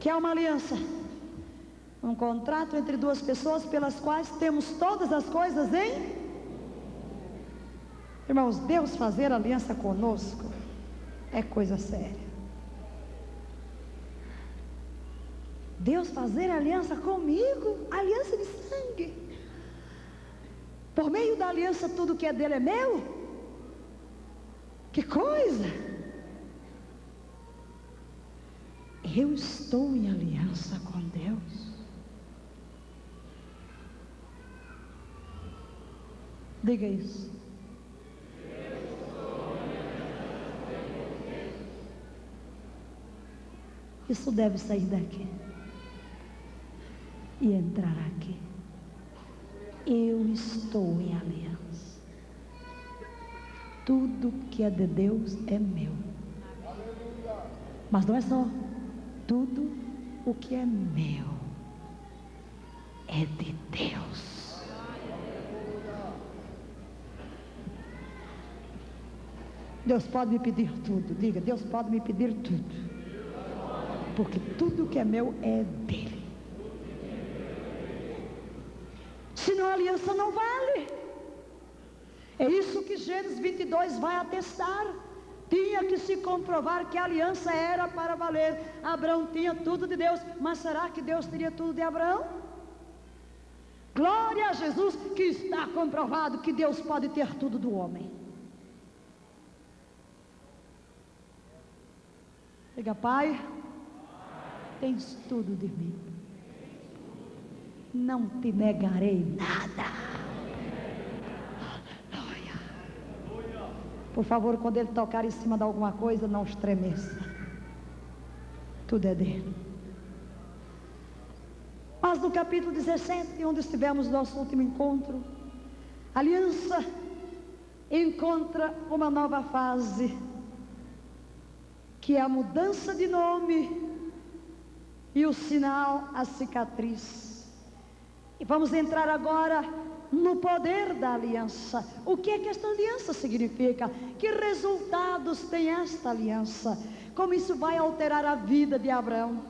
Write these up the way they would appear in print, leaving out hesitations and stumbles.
Que é uma aliança, um contrato entre duas pessoas pelas quais temos todas as coisas em... Irmãos, Deus fazer aliança conosco é coisa séria. Deus fazer aliança comigo, aliança de sangue. Por meio da aliança tudo que é dele é meu. Que coisa! Eu estou em aliança com Deus. Diga isso. Isso deve sair daqui e entrar aqui. Eu estou em aliança. Tudo que é de Deus é meu. Mas não é só. Tudo o que é meu é de Deus. Deus pode me pedir tudo. Diga, Deus pode me pedir tudo. Porque tudo que é meu é dele. Senão a aliança não vale. É isso que Gênesis 22 vai atestar. Tinha que se comprovar que a aliança era para valer. Abraão tinha tudo de Deus, mas será que Deus teria tudo de Abraão? Glória a Jesus, que está comprovado que Deus pode ter tudo do homem. Diga, Pai, tens tudo de mim. Não te negarei nada. Por favor, quando ele tocar em cima de alguma coisa, não estremeça. Tudo é dele. Mas no capítulo 17, onde estivemos no nosso último encontro, a aliança encontra uma nova fase, que é a mudança de nome e o sinal, a cicatriz. E vamos entrar agora no poder da aliança. O que é que esta aliança significa? Que resultados tem esta aliança? Como isso vai alterar a vida de Abraão?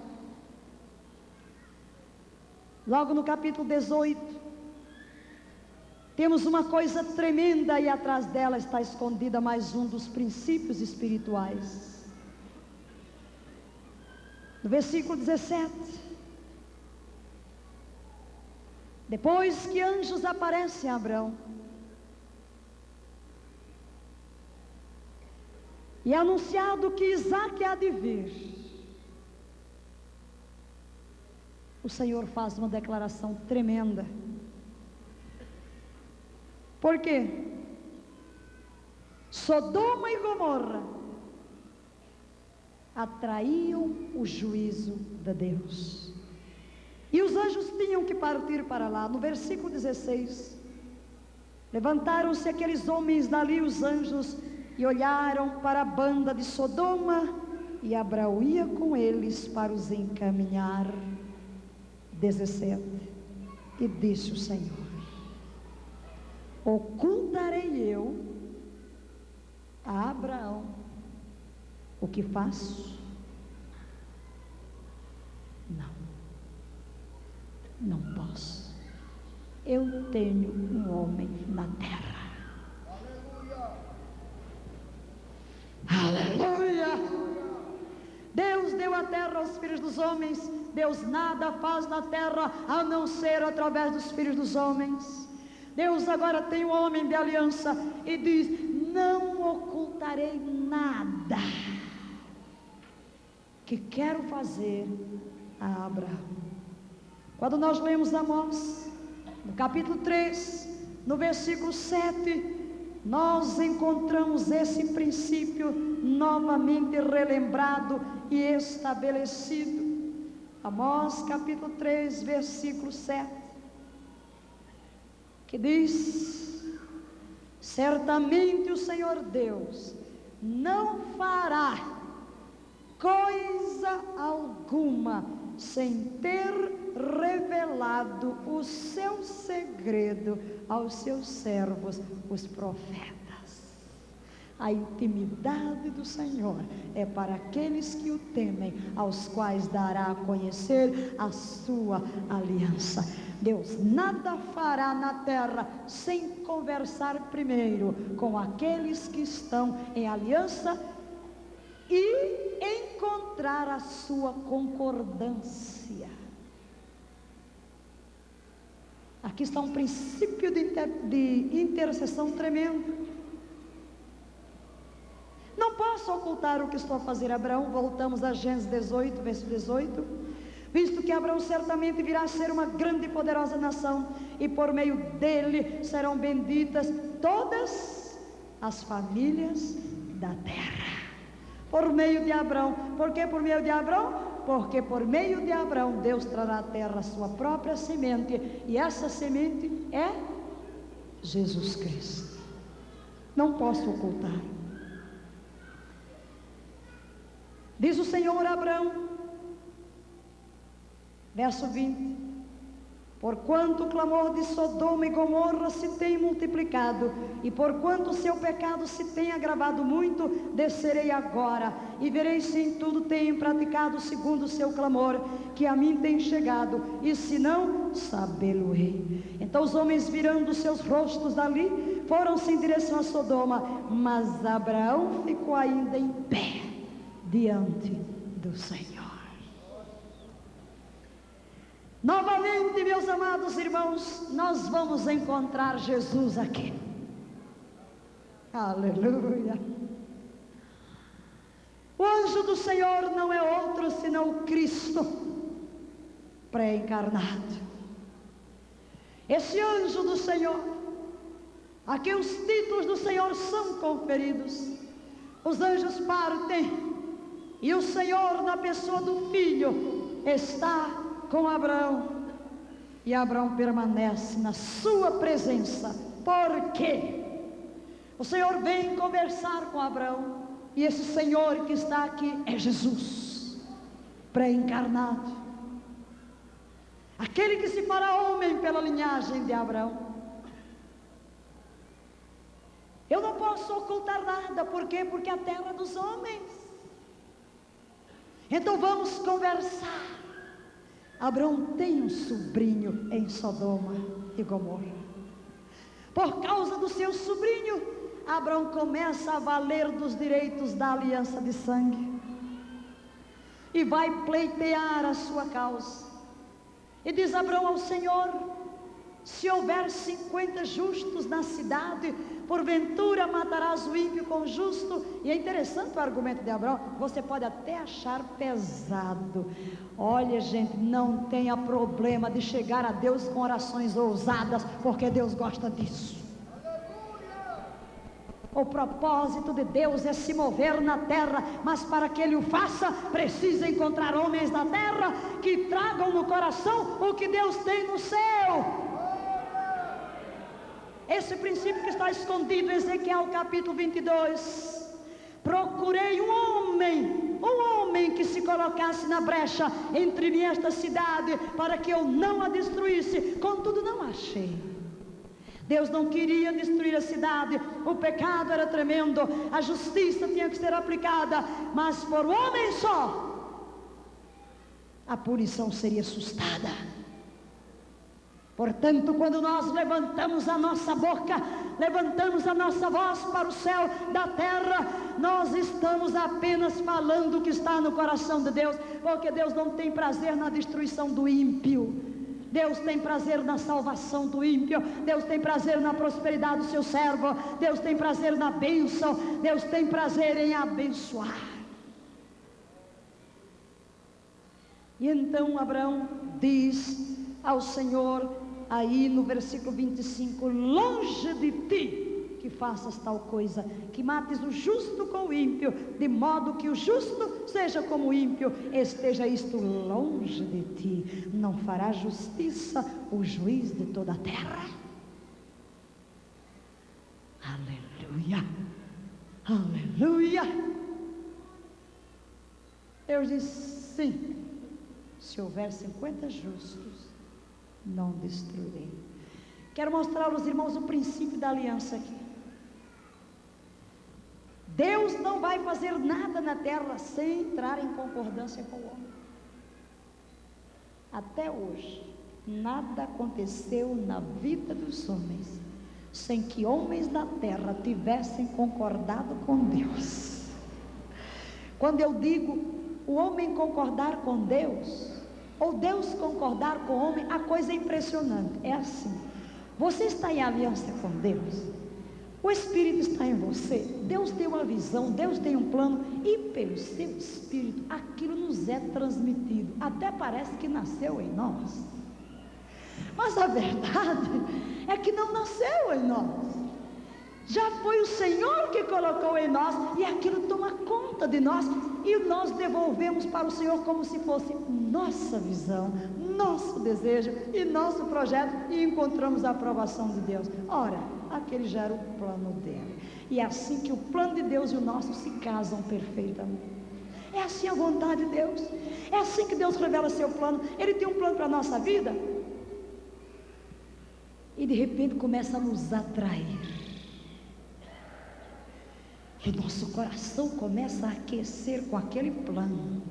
Logo no capítulo 18, temos uma coisa tremenda e atrás dela está escondida mais um dos princípios espirituais. No versículo 17. Depois que anjos aparecem a Abraão e é anunciado que Isaque há de vir, o Senhor faz uma declaração tremenda. Por quê? Sodoma e Gomorra atraíam o juízo de Deus. E os anjos tinham que partir para lá. No versículo 16, levantaram-se aqueles homens dali, os anjos, e olharam para a banda de Sodoma, e Abraão ia com eles para os encaminhar. 17, e disse o Senhor: ocultarei eu a Abraão o que faço? Não posso. Eu tenho um homem na terra. Aleluia! Deus deu a terra aos filhos dos homens. Deus nada faz na terra a não ser através dos filhos dos homens. Deus agora tem um homem de aliança e diz: não ocultarei nada que quero fazer a Abraão. Quando nós lemos Amós, no capítulo 3, no versículo 7, nós encontramos esse princípio novamente relembrado e estabelecido. Amós capítulo 3, versículo 7, que diz: certamente o Senhor Deus não fará coisa alguma sem ter revelado o seu segredo aos seus servos, os profetas. A intimidade do Senhor é para aqueles que o temem, aos quais dará a conhecer a sua aliança. Deus nada fará na terra sem conversar primeiro com aqueles que estão em aliança e encontrar a sua concordância. Aqui está um princípio de intercessão tremendo. Não posso ocultar o que estou a fazer a Abraão. Voltamos a Gênesis 18, verso 18. Visto que Abraão certamente virá a ser uma grande e poderosa nação, e por meio dele serão benditas todas as famílias da terra. Por meio de Abraão. Por que por meio de Abraão? Porque por meio de Abraão Deus trará à terra a sua própria semente, e essa semente é Jesus Cristo. Não posso ocultar. Diz o Senhor a Abraão, verso 20: porquanto o clamor de Sodoma e Gomorra se tem multiplicado, e porquanto o seu pecado se tem agravado muito, descerei agora, e verei se em tudo têm praticado segundo o seu clamor, que a mim tem chegado, e se não, sabê-lo-ei. Então os homens, virando os seus rostos dali, foram-se em direção a Sodoma, mas Abraão ficou ainda em pé diante do Senhor. Novamente, meus amados irmãos, nós vamos encontrar Jesus aqui. Aleluia. O anjo do Senhor não é outro senão o Cristo pré-encarnado. Esse anjo do Senhor, a quem os títulos do Senhor são conferidos, os anjos partem, e o Senhor, na pessoa do Filho, está com Abraão, e Abraão permanece na sua presença. Por quê? O Senhor vem conversar com Abraão, e esse Senhor que está aqui é Jesus pré-encarnado, aquele que se fará homem pela linhagem de Abraão. Eu não posso ocultar nada. Por quê? Porque a terra é dos homens. Então vamos conversar. Abraão tem um sobrinho em Sodoma e Gomorra. Por causa do seu sobrinho, Abraão começa a valer dos direitos da aliança de sangue, e vai pleitear a sua causa. E diz Abraão ao Senhor: se houver 50 justos na cidade, porventura matarás o ímpio com o justo? E é interessante o argumento de Abraão. Você pode até achar pesado. Olha, gente, não tenha problema de chegar a Deus com orações ousadas, porque Deus gosta disso. O propósito de Deus é se mover na terra, mas para que Ele o faça, precisa encontrar homens na terra que tragam no coração o que Deus tem no céu. Esse princípio que está escondido em Ezequiel capítulo 22. Procurei um homem que se colocasse na brecha entre mim e esta cidade, para que eu não a destruísse, contudo não achei. Deus não queria destruir a cidade, o pecado era tremendo, a justiça tinha que ser aplicada, mas por um homem só, a punição seria assustada. Portanto, quando nós levantamos a nossa boca, levantamos a nossa voz para o céu da terra, nós estamos apenas falando o que está no coração de Deus, porque Deus não tem prazer na destruição do ímpio. Deus tem prazer na salvação do ímpio. Deus tem prazer na prosperidade do seu servo. Deus tem prazer na bênção. Deus tem prazer em abençoar. E então Abraão diz ao Senhor, aí no versículo 25: longe de ti que faças tal coisa, que mates o justo com o ímpio, de modo que o justo seja como o ímpio. Esteja isto longe de ti. Não fará justiça o juiz de toda a terra. Aleluia, aleluia. Eu disse sim, se houver 50 justos, não destruirei. Quero mostrar aos irmãos o princípio da aliança aqui. Deus não vai fazer nada na terra sem entrar em concordância com o homem. Até hoje, nada aconteceu na vida dos homens sem que homens da terra tivessem concordado com Deus. Quando eu digo o homem concordar com Deus, ou Deus concordar com o homem, a coisa é impressionante. É assim: você está em aliança com Deus, o Espírito está em você, Deus tem uma visão, Deus tem um plano, e pelo seu Espírito aquilo nos é transmitido. Até parece que nasceu em nós, mas a verdade é que não nasceu em nós. Já foi o Senhor que colocou em nós, e aquilo toma conta de nós, e nós devolvemos para o Senhor como se fosse nossa visão, nosso desejo e nosso projeto, e encontramos a aprovação de Deus. Ora, aquele já era o plano dele, e é assim que o plano de Deus e o nosso se casam perfeitamente. É assim a vontade de Deus, é assim que Deus revela seu plano. Ele tem um plano para a nossa vida, e de repente começa a nos atrair, e nosso coração começa a aquecer com aquele plano,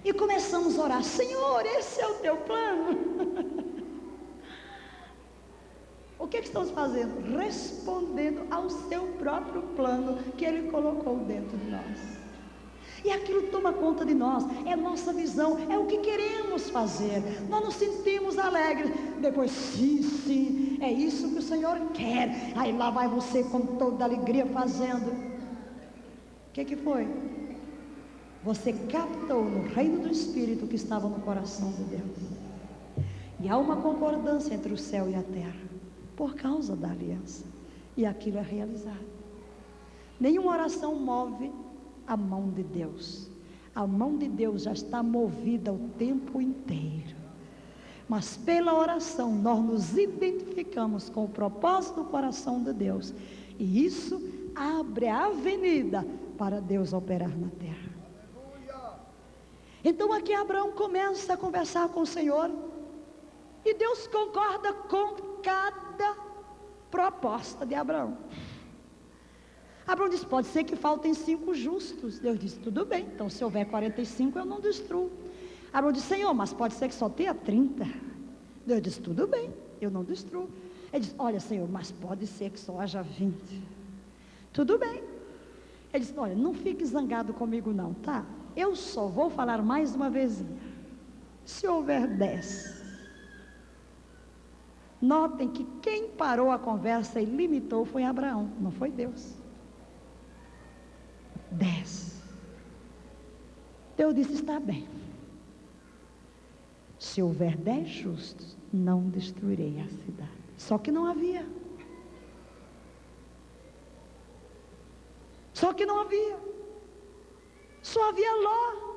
e começamos a orar: Senhor, esse é o teu plano. O que estamos fazendo? Respondendo ao seu próprio plano que Ele colocou dentro de nós, e aquilo toma conta de nós, é nossa visão, é o que queremos fazer. Nós nos sentimos alegres, depois sim, é isso que o Senhor quer. Aí lá vai você com toda alegria fazendo. O que foi? Você captou no reino do Espírito que estava no coração de Deus, e há uma concordância entre o céu e a terra por causa da aliança, e aquilo é realizado. Nenhuma oração move a mão de Deus. A mão de Deus já está movida o tempo inteiro, mas pela oração nós nos identificamos com o propósito do coração de Deus, e isso abre a avenida para Deus operar na terra. Então aqui Abraão começa a conversar com o Senhor, e Deus concorda com cada proposta de Abraão. Abraão diz: pode ser que faltem 5 justos. Deus disse: tudo bem, então se houver 45 eu não destruo. Abraão disse: Senhor, mas pode ser que só tenha 30. Deus disse: tudo bem, eu não destruo. Ele disse: olha, Senhor, mas pode ser que só haja 20. Tudo bem. Ele disse: olha, não fique zangado comigo não, tá? Eu só vou falar mais uma vezinha. Se houver 10. Notem que quem parou a conversa e limitou foi Abraão, não foi Deus. 10. Deus disse: está bem. Se houver 10 justos, não destruirei a cidade. Só que não havia. Só que não havia. Só havia Ló.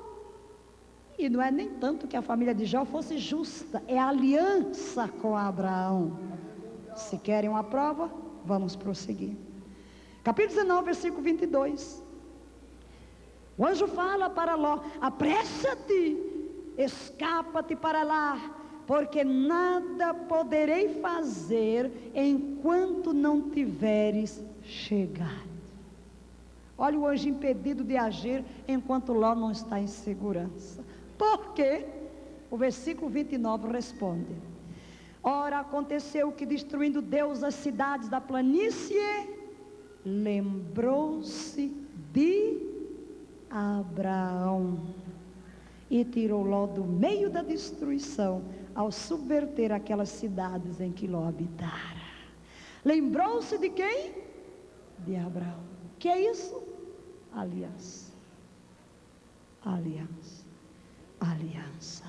E não é nem tanto que a família de Jó fosse justa, é a aliança com Abraão. Se querem uma prova, vamos prosseguir. Capítulo 19, versículo 22. O anjo fala para Ló: apressa-te, escapa-te para lá, porque nada poderei fazer enquanto não tiveres chegado. Olha o anjo impedido de agir enquanto Ló não está em segurança. Por quê? O versículo 29 responde: ora, aconteceu que, destruindo Deus as cidades da planície, lembrou-se de Abraão e tirou Ló do meio da destruição, ao subverter aquelas cidades em que Ló habitara. Lembrou-se de quem? De Abraão. Que é isso? Aliança. Aliança. Aliança.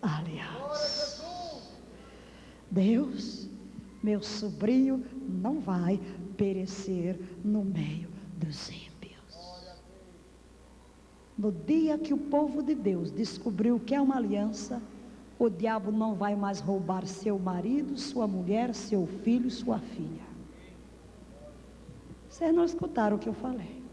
Aliança. Deus, meu sobrinho não vai perecer no meio dos ímpios. No dia que o povo de Deus descobriu que é uma aliança, o diabo não vai mais roubar seu marido, sua mulher, seu filho, sua filha. Vocês não escutaram o que eu falei?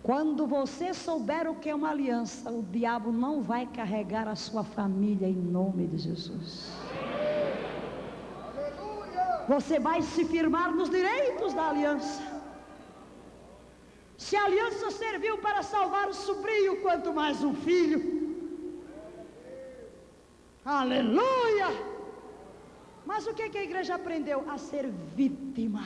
Quando você souber o que é uma aliança, o diabo não vai carregar a sua família em nome de Jesus. Você vai se firmar nos direitos da aliança. Se a aliança serviu para salvar o sobrinho, quanto mais um filho. Aleluia! Mas o que a igreja aprendeu? A ser vítima.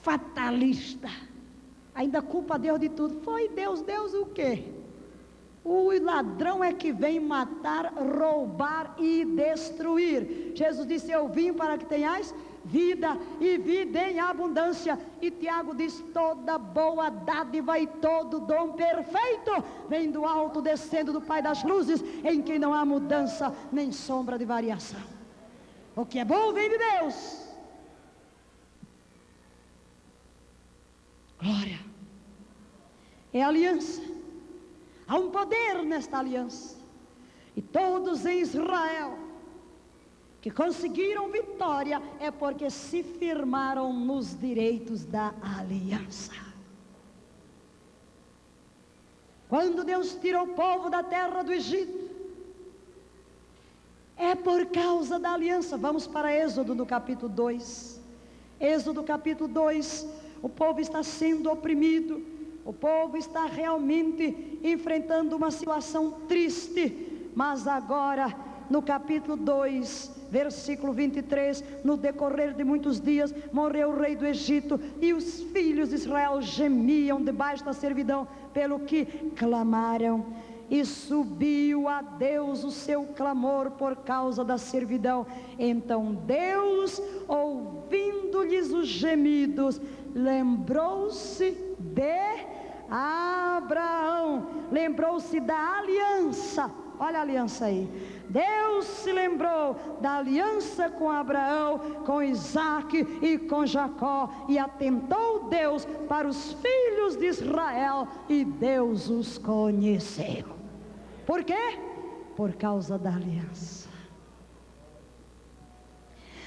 Fatalista. Ainda culpa Deus de tudo. Foi Deus o quê? O ladrão é que vem matar, roubar e destruir. Jesus disse: eu vim para que tenhais vida e vida em abundância. E Tiago diz: toda boa dádiva e todo dom perfeito vem do alto, descendo do Pai das luzes, em quem não há mudança nem sombra de variação. O que é bom vem de Deus. Glória. É aliança. Há um poder nesta aliança. E todos em Israel que conseguiram vitória é porque se firmaram nos direitos da aliança. Quando Deus tirou o povo da terra do Egito, é por causa da aliança. Vamos para Êxodo no capítulo 2. Êxodo capítulo 2. O povo está sendo oprimido. O povo está realmente enfrentando uma situação triste. Mas agora, no capítulo 2, versículo 23, no decorrer de muitos dias, morreu o rei do Egito, e os filhos de Israel gemiam debaixo da servidão, pelo que clamaram. E subiu a Deus o seu clamor por causa da servidão. Então Deus, ouvindo-lhes os gemidos, lembrou-se de Abraão, lembrou-se da aliança. Olha a aliança aí. Deus se lembrou da aliança com Abraão, com Isaque e com Jacó, e atentou Deus para os filhos de Israel, e Deus os conheceu. Por quê? Por causa da aliança.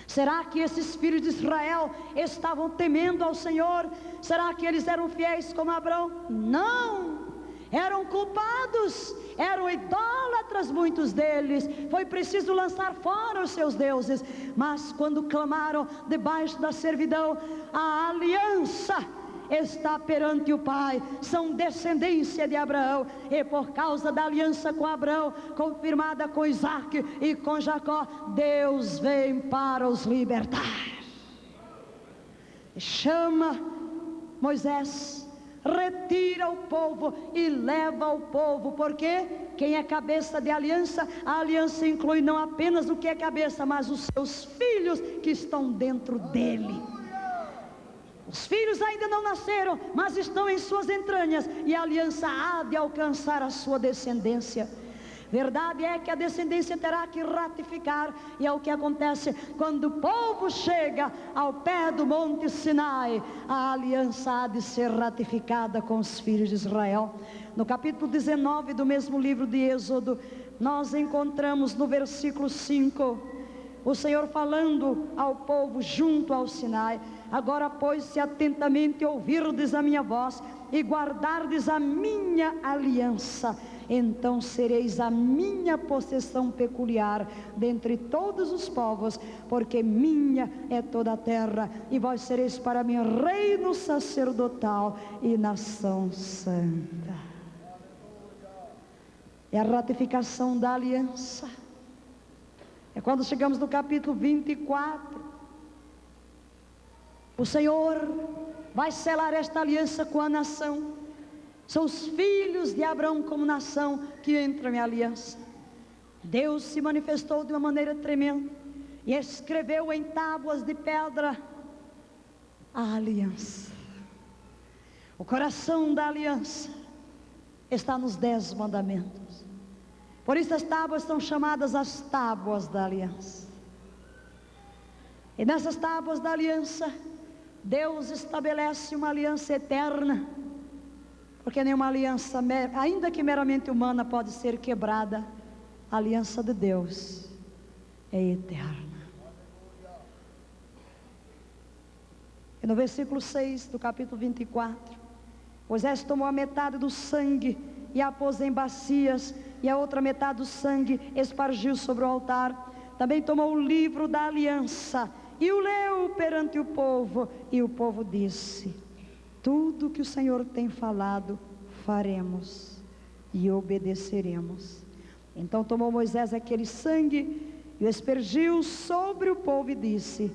Será que esses filhos de Israel estavam temendo ao Senhor? Será que eles eram fiéis como Abraão? Não! Eram culpados, eram idólatras muitos deles. Foi preciso lançar fora os seus deuses. Mas quando clamaram debaixo da servidão, a aliança está perante o Pai. São descendência de Abraão, e por causa da aliança com Abraão, confirmada com Isaque e com Jacó, Deus vem para os libertar. Chama Moisés, retira o povo e leva o povo, porque quem é cabeça de aliança, a aliança inclui não apenas o que é cabeça, mas os seus filhos que estão dentro dele. Os filhos ainda não nasceram, mas estão em suas entranhas, e a aliança há de alcançar a sua descendência. Verdade é que a descendência terá que ratificar, e é o que acontece quando o povo chega ao pé do Monte Sinai. A aliança há de ser ratificada com os filhos de Israel. No capítulo 19 do mesmo livro de Êxodo, nós encontramos no versículo 5, o Senhor falando ao povo junto ao Sinai: agora, pois, se atentamente ouvirdes a minha voz e guardardes a minha aliança, então sereis a minha possessão peculiar dentre todos os povos, porque minha é toda a terra, e vós sereis para mim reino sacerdotal e nação santa. É a ratificação da aliança. É quando chegamos no capítulo 24, o Senhor vai selar esta aliança com a nação. São os filhos de Abraão como nação que entram em aliança. Deus se manifestou de uma maneira tremenda e escreveu em tábuas de pedra a aliança. O coração da aliança está nos 10 mandamentos. Por isso as tábuas são chamadas as tábuas da aliança. E nessas tábuas da aliança, Deus estabelece uma aliança eterna, porque nenhuma aliança, ainda que meramente humana, pode ser quebrada. A aliança de Deus é eterna. E no versículo 6 do capítulo 24, Moisés tomou a metade do sangue e a pôs em bacias, e a outra metade do sangue espargiu sobre o altar. Também tomou o livro da aliança e o leu perante o povo, e o povo disse: tudo que o Senhor tem falado, faremos e obedeceremos. Então tomou Moisés aquele sangue e o aspergiu sobre o povo e disse: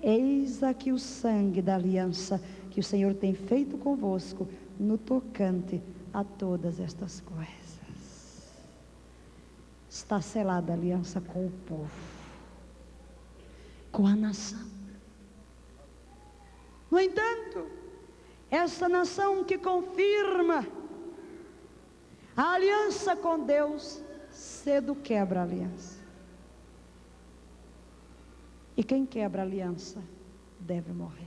eis aqui o sangue da aliança que o Senhor tem feito convosco no tocante a todas estas coisas. Está selada a aliança com o povo, com a nação. No entanto, essa nação que confirma a aliança com Deus, cedo quebra a aliança. E quem quebra a aliança deve morrer.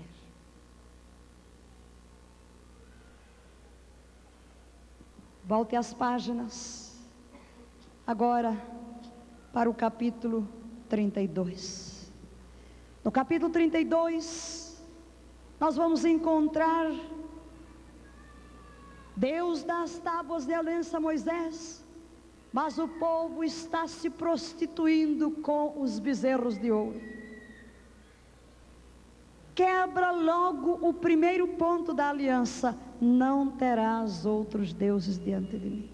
Volte às páginas agora para o capítulo 32. No capítulo 32, nós vamos encontrar Deus dá as tábuas de aliança a Moisés, mas o povo está se prostituindo com os bezerros de ouro. Quebra logo o primeiro ponto da aliança: não terás outros deuses diante de mim.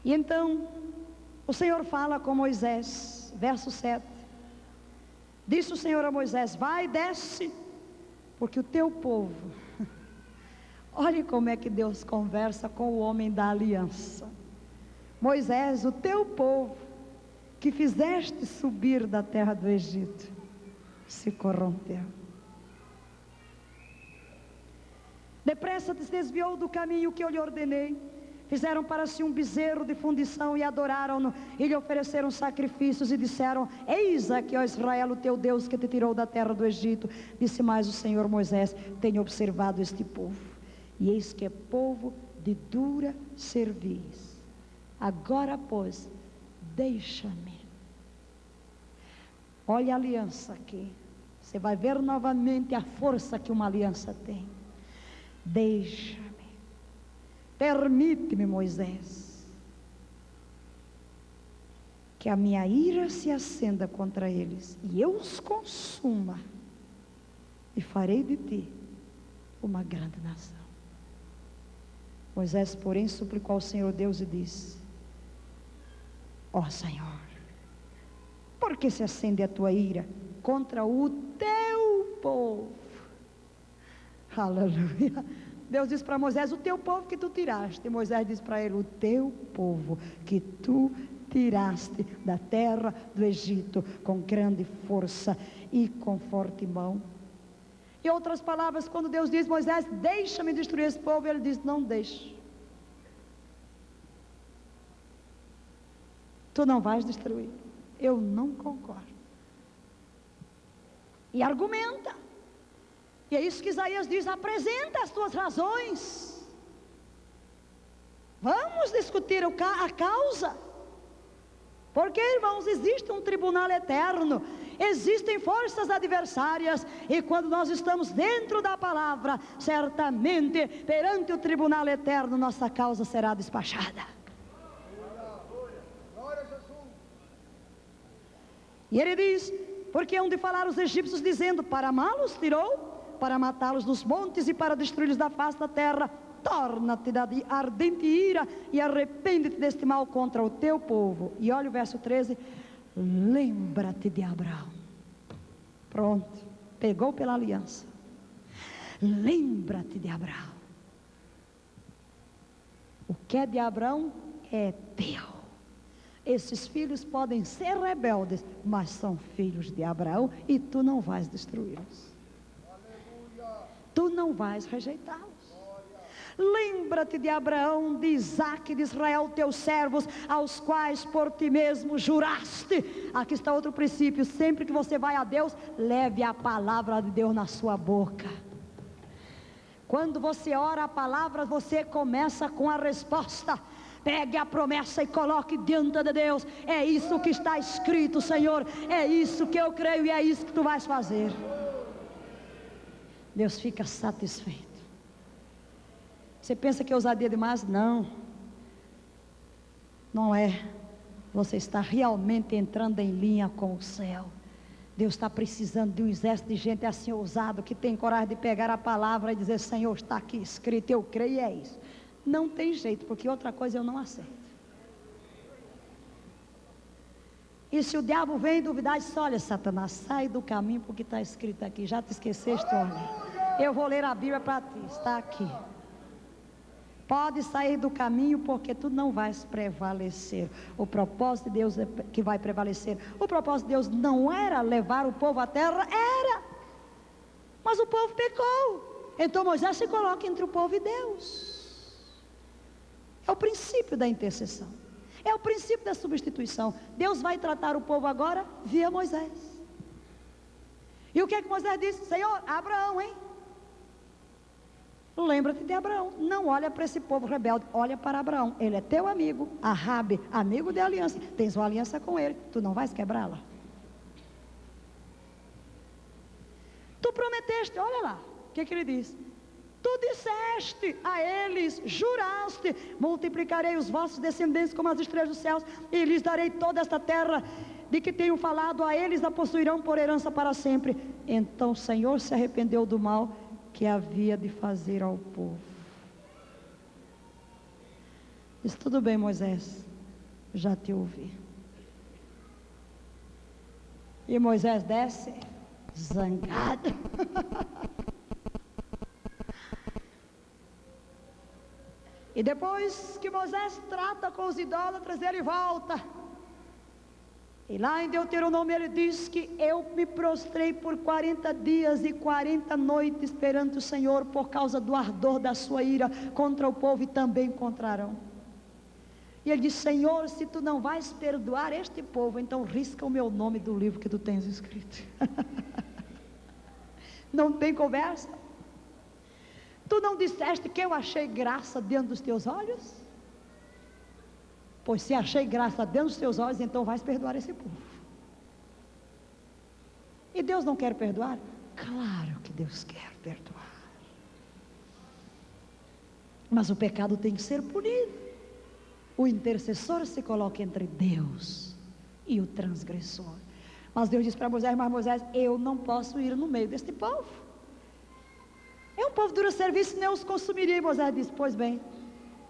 E então o Senhor fala com Moisés, verso 7. Disse o Senhor a Moisés: vai, desce, porque o teu povo... Olhe como é que Deus conversa com o homem da aliança. Moisés, o teu povo, que fizeste subir da terra do Egito, se corrompeu. Depressa se desviou do caminho que eu lhe ordenei. Fizeram para si um bezerro de fundição e adoraram-no, e lhe ofereceram sacrifícios e disseram: eis aqui, ó Israel, o teu Deus que te tirou da terra do Egito. Disse mais o Senhor: Moisés, tenho observado este povo, e eis que é povo de dura cerviz. Agora, pois, deixa-me. Olha a aliança aqui. Você vai ver novamente a força que uma aliança tem. Deixa-me. Permite-me, Moisés, que a minha ira se acenda contra eles, e eu os consuma, e farei de ti uma grande nação. Moisés, porém, suplicou ao Senhor Deus e disse: ó Senhor, por que se acende a tua ira contra o teu povo? Aleluia. Deus disse para Moisés: o teu povo que tu tiraste. E Moisés disse para ele: o teu povo que tu tiraste da terra do Egito com grande força e com forte mão. Em outras palavras, quando Deus diz: Moisés, deixa-me destruir esse povo, ele diz: não deixe. tu não vais destruir. Eu não concordo. E argumenta. E é isso que Isaías diz: apresenta as tuas razões. Vamos discutir a causa. Porque, irmãos, existe um tribunal eterno, existem forças adversárias, e quando nós estamos dentro da palavra, certamente, perante o tribunal eterno, nossa causa será despachada. E ele diz: porque hão de falar os egípcios, dizendo: para amá-los tirou, para matá-los nos montes e para destruí-los da face da terra. Torna-te da ardente ira e arrepende-te deste mal contra o teu povo. E olha o verso 13: lembra-te de Abraão. Pronto, pegou pela aliança. Lembra-te de Abraão. O que é de Abraão é teu. Esses filhos podem ser rebeldes, mas são filhos de Abraão, e tu não vais destruí-los. Tu não vais rejeitá-los. Lembra-te de Abraão, de Isaque, de Israel, teus servos, aos quais por ti mesmo juraste. Aqui está outro princípio: sempre que você vai a Deus, leve a palavra de Deus na sua boca. Quando você ora a palavra, você começa com a resposta. Pegue a promessa e coloque diante de Deus: é isso que está escrito, Senhor, é isso que eu creio e é isso que tu vais fazer. Deus fica satisfeito. Você pensa que é ousadia demais? Não, não é. Você está realmente entrando em linha com o céu. Deus está precisando de um exército de gente assim ousado, que tem coragem de pegar a palavra e dizer: Senhor, está aqui escrito, eu creio e é isso. Não tem jeito, porque outra coisa eu não aceito. E se o diabo vem duvidar, diz: olha, Satanás, sai do caminho, porque está escrito aqui. Já te esqueceste? Olha, eu vou ler a Bíblia para ti, está aqui. Pode sair do caminho, porque tu não vais prevalecer. O propósito de Deus é que vai prevalecer. O propósito de Deus não era levar o povo à terra, era. Mas o povo pecou. Então Moisés se coloca entre o povo e Deus. É o princípio da intercessão. É o princípio da substituição. Deus vai tratar o povo agora via Moisés. E o que é que Moisés disse? Senhor, Abraão, hein? Lembra-te de Abraão. Não olha para esse povo rebelde, olha para Abraão. Ele é teu amigo, Arabe, amigo de aliança. Tens uma aliança com ele, tu não vais quebrá-la. Tu prometeste, olha lá, o que ele diz? Tu disseste a eles, juraste: multiplicarei os vossos descendentes como as estrelas dos céus, e lhes darei toda esta terra de que tenho falado, a eles a possuirão por herança para sempre. Então o Senhor se arrependeu do mal que havia de fazer ao povo. Diz: tudo bem, Moisés, já te ouvi. E Moisés desce zangado. E depois que Moisés trata com os idólatras, ele volta. E lá em Deuteronômio ele diz que eu me prostrei por 40 dias e 40 noites perante o Senhor, por causa do ardor da sua ira contra o povo e também contra Arão. E ele diz: Senhor, se tu não vais perdoar este povo, então risca o meu nome do livro que tu tens escrito. Não tem conversa. Tu não disseste que eu achei graça diante dos teus olhos? Pois se achei graça dentro dos teus olhos, então vais perdoar esse povo. E Deus não quer perdoar? Claro que Deus quer perdoar. Mas o pecado tem que ser punido. O intercessor se coloca entre Deus e o transgressor. Mas Deus diz para Moisés: mas Moisés, eu não posso ir no meio deste povo. É um povo duro serviço, nem os consumiria. E Moisés diz: pois bem,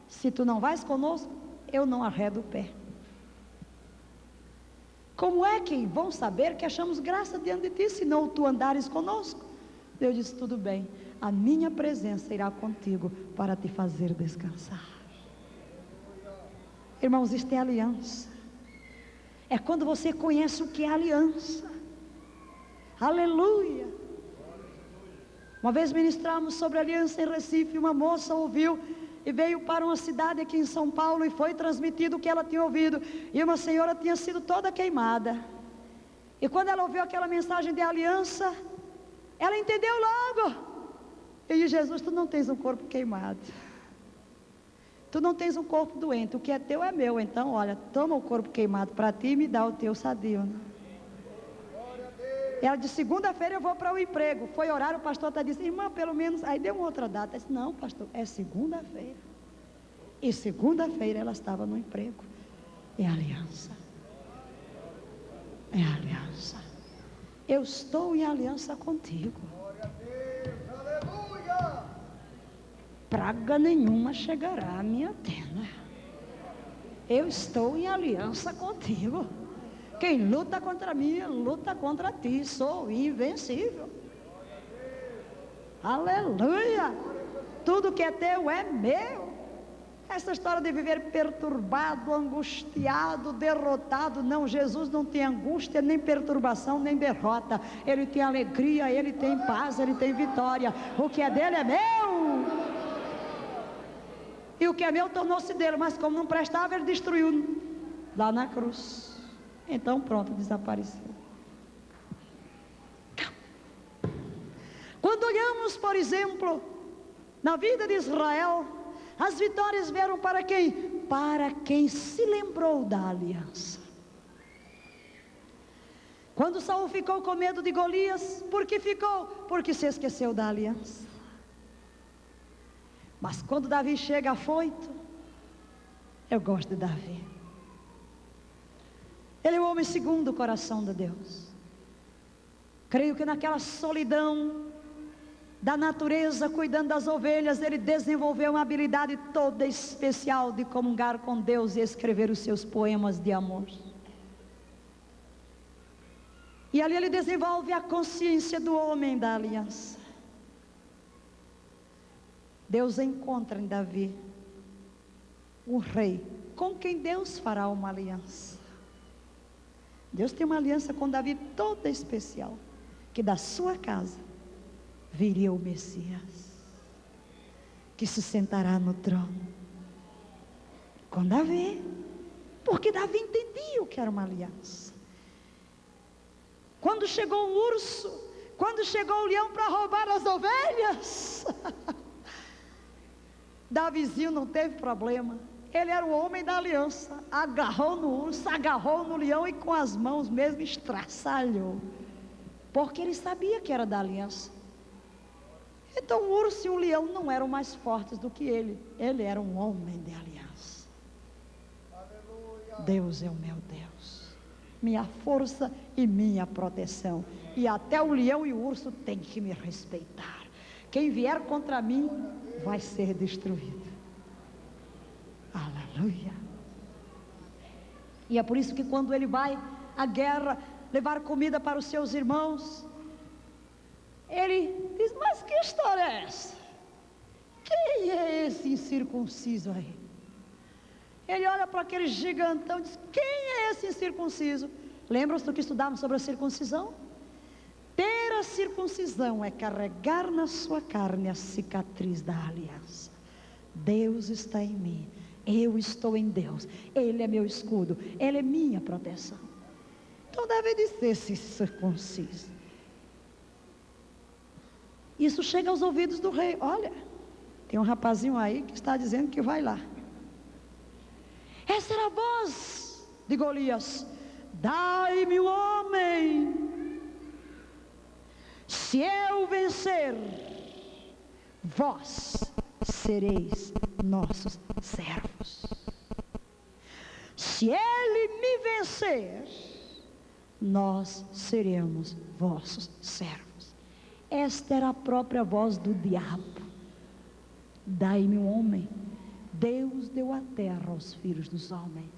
se tu não vais conosco, eu não arredo o pé. Como é que vão saber que achamos graça diante de ti, se não tu andares conosco? Deus disse: tudo bem, a minha presença irá contigo para te fazer descansar. Irmãos, isto é aliança. É quando você conhece o que é aliança. Aleluia. Uma vez ministramos sobre aliança em Recife, uma moça ouviu e veio para uma cidade aqui em São Paulo e foi transmitido o que ela tinha ouvido. E uma senhora tinha sido toda queimada. E quando ela ouviu aquela mensagem de aliança, ela entendeu logo. E disse: Jesus, tu não tens um corpo queimado, tu não tens um corpo doente, o que é teu é meu. Então olha, toma o corpo queimado para ti e me dá o teu sadio. Ela disse: segunda-feira eu vou para o emprego. Foi orar, o pastor até disse: irmã, pelo menos. Aí deu uma outra data. Eu disse: não, pastor, é segunda-feira. E segunda-feira ela estava no emprego. É aliança. É aliança. Eu estou em aliança contigo. Praga nenhuma chegará à minha tenda. Eu estou em aliança contigo. Quem luta contra mim, luta contra ti. Sou invencível. Aleluia. Tudo que é teu é meu. Essa história de viver perturbado, angustiado, derrotado, não, Jesus não tem angústia, nem perturbação, nem derrota. Ele tem alegria, ele tem paz, ele tem vitória. O que é dele é meu. E o que é meu tornou-se dele, mas como não prestava, ele destruiu lá na cruz. Então pronto, desapareceu. Quando olhamos, por exemplo, na vida de Israel, as vitórias vieram para quem? Para quem se lembrou da aliança. Quando Saul ficou com medo de Golias, por que ficou? Porque se esqueceu da aliança. Mas quando Davi chega afoito, eu gosto de Davi. Ele é o homem segundo o coração de Deus. Creio que naquela solidão da natureza, cuidando das ovelhas, ele desenvolveu uma habilidade toda especial de comungar com Deus e escrever os seus poemas de amor. E ali ele desenvolve a consciência do homem da aliança. Deus encontra em Davi um rei com quem Deus fará uma aliança. Deus tem uma aliança com Davi toda especial, que da sua casa viria o Messias, que se sentará no trono com Davi, porque Davi entendia o que era uma aliança. Quando chegou o urso, quando chegou o leão para roubar as ovelhas, Davizinho não teve problema. Ele era o homem da aliança. Agarrou no urso, agarrou no leão e com as mãos mesmo estraçalhou, porque ele sabia que era da aliança. Então o urso e o leão não eram mais fortes do que ele. Ele era um homem de aliança. Aleluia. Deus é o meu Deus, minha força e minha proteção. E até o leão e o urso têm que me respeitar. Quem vier contra mim vai ser destruído. Aleluia. E é por isso que quando ele vai à guerra levar comida para os seus irmãos, ele diz: mas que história é essa? Quem é esse incircunciso aí? Ele olha para aquele gigantão e diz: quem é esse incircunciso? Lembram-se do que estudávamos sobre a circuncisão? Ter a circuncisão é carregar na sua carne a cicatriz da aliança. Deus está em mim, eu estou em Deus, Ele é meu escudo, Ele é minha proteção. Então deve de ser esse circunciso. Isso chega aos ouvidos do rei. Olha, tem um rapazinho aí que está dizendo que vai lá. Essa era a voz de Golias: dai-me o homem. Se eu vencer, vós sereis nossos servos. Se ele me vencer, nós seremos vossos servos. Esta era a própria voz do diabo: dai-me um homem. Deus deu a terra aos filhos dos homens.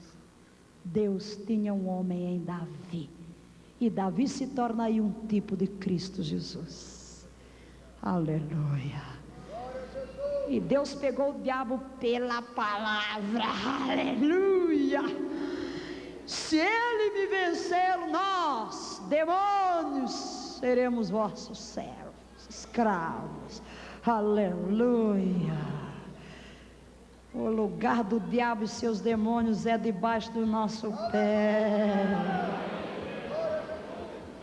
Deus tinha um homem em Davi, e Davi se torna aí um tipo de Cristo Jesus. Aleluia. E Deus pegou o diabo pela palavra. Aleluia. Se ele me vencer, nós, demônios, seremos vossos servos, escravos. Aleluia. O lugar do diabo e seus demônios é debaixo do nosso pé.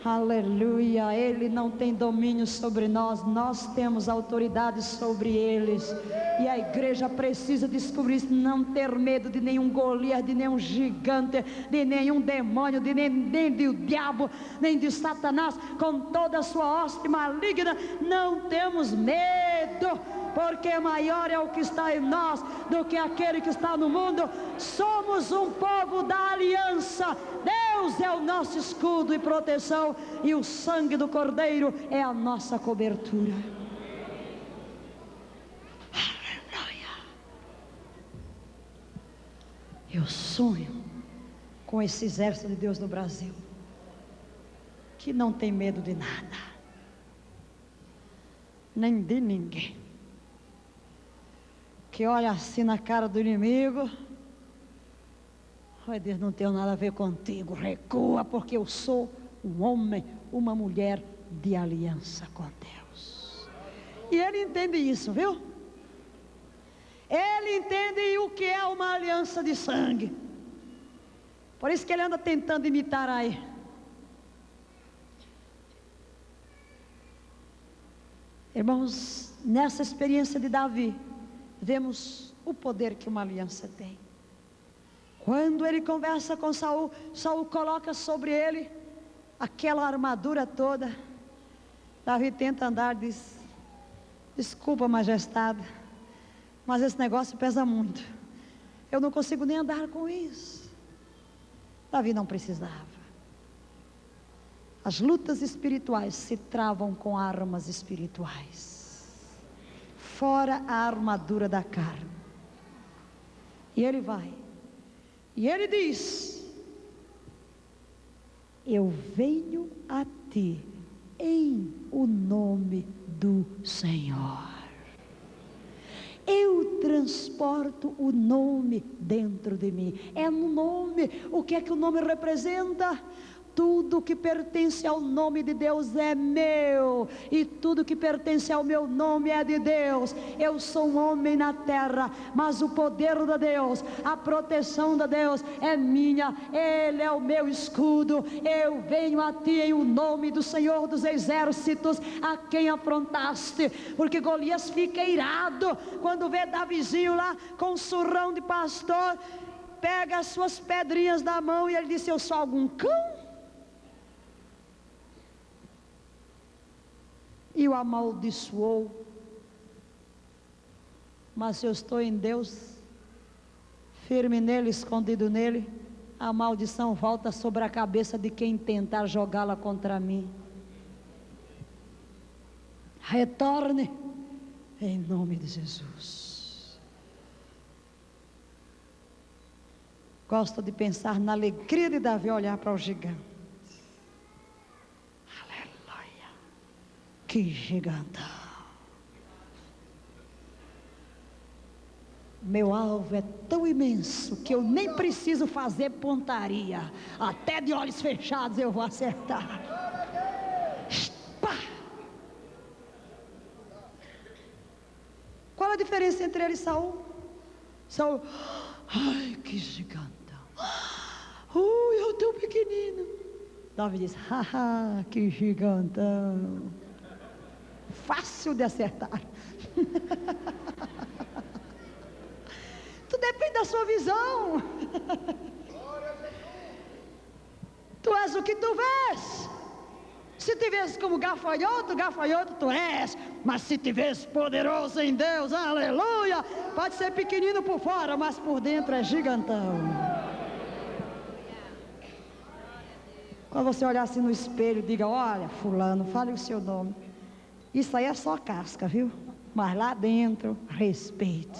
Aleluia. Ele não tem domínio sobre nós, nós temos autoridade sobre eles. E a igreja precisa descobrir isso, não ter medo de nenhum Golias, de nenhum gigante, de nenhum demônio, nem do diabo, nem de Satanás, com toda a sua hoste maligna. Não temos medo, porque maior é o que está em nós do que aquele que está no mundo. Somos um povo da aliança. Deus é o nosso escudo e proteção, e o sangue do Cordeiro é a nossa cobertura. Eu sonho com esse exército de Deus no Brasil, que não tem medo de nada, nem de ninguém, que olha assim na cara do inimigo: ai, Deus, não tenho nada a ver contigo, recua, porque eu sou um homem, uma mulher de aliança com Deus. E ele entende isso, viu? Ele entende o que é uma aliança de sangue. Por isso que ele anda tentando imitar aí. Irmãos, nessa experiência de Davi, vemos o poder que uma aliança tem. Quando ele conversa com Saul, Saul coloca sobre ele aquela armadura toda. Davi tenta andar, diz: desculpa, majestade, mas esse negócio pesa muito, eu não consigo nem andar com isso. Davi não precisava. As lutas espirituais se travam com armas espirituais, fora a armadura da carne. E ele vai, e ele diz: eu venho a ti em o nome do Senhor. Eu transporto o nome dentro de mim. É no nome. O que é que o nome representa? Tudo que pertence ao nome de Deus é meu, e tudo que pertence ao meu nome é de Deus. Eu sou um homem na terra, mas o poder de Deus, a proteção de Deus é minha. Ele é o meu escudo. Eu venho a ti em o nome do Senhor dos exércitos, a quem afrontaste. Porque Golias fica irado quando vê Davizinho lá com um surrão de pastor, pega as suas pedrinhas na mão e ele disse: eu sou algum cão? E o amaldiçoou. Mas se eu estou em Deus, firme nele, escondido nele, a maldição volta sobre a cabeça de quem tentar jogá-la contra mim. Retorne em nome de Jesus. Gosto de pensar na alegria de Davi olhar para o gigante. Que gigantão! Meu alvo é tão imenso que eu nem preciso fazer pontaria. Até de olhos fechados eu vou acertar. Pá! Qual a diferença entre ele e Saul? Saul: ai, que gigantão! Eu tão pequenino. Davi diz: haha, que gigantão! Fácil de acertar. Tudo depende da sua visão. Tu és o que tu vês. Se te vês como gafanhoto, gafanhoto tu és. Mas se te vês poderoso em Deus, aleluia, pode ser pequenino por fora, mas por dentro é gigantão. Quando você olhar assim no espelho, diga: olha, fulano, fale o seu nome. Isso aí é só casca, viu? Mas lá dentro, respeite.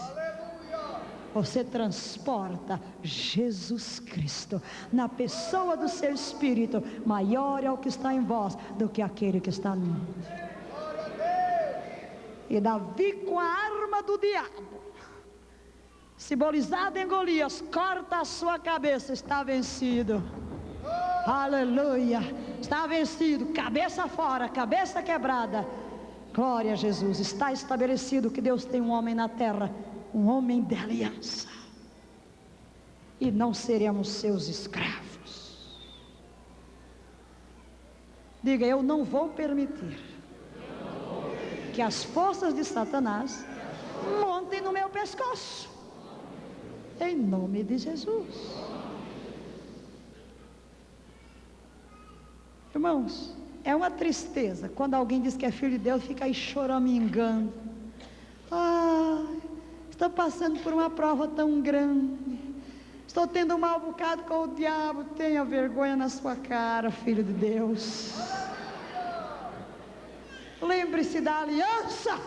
Você transporta Jesus Cristo na pessoa do seu espírito. Maior é o que está em vós do que aquele que está no mundo. E Davi, com a arma do diabo, simbolizada em Golias, corta a sua cabeça. Está vencido. Aleluia. Está vencido. Cabeça fora, cabeça quebrada. Glória a Jesus. Está estabelecido que Deus tem um homem na terra um homem de aliança, e não seremos seus escravos. Diga: eu não vou permitir que as forças de Satanás montem no meu pescoço, em nome de Jesus. Irmãos, é uma tristeza quando alguém diz que é filho de Deus, fica aí choramingando. Estou passando por uma prova tão grande, estou tendo um mau bocado com o diabo. Tenha vergonha na sua cara, filho de Deus. Lembre-se da aliança.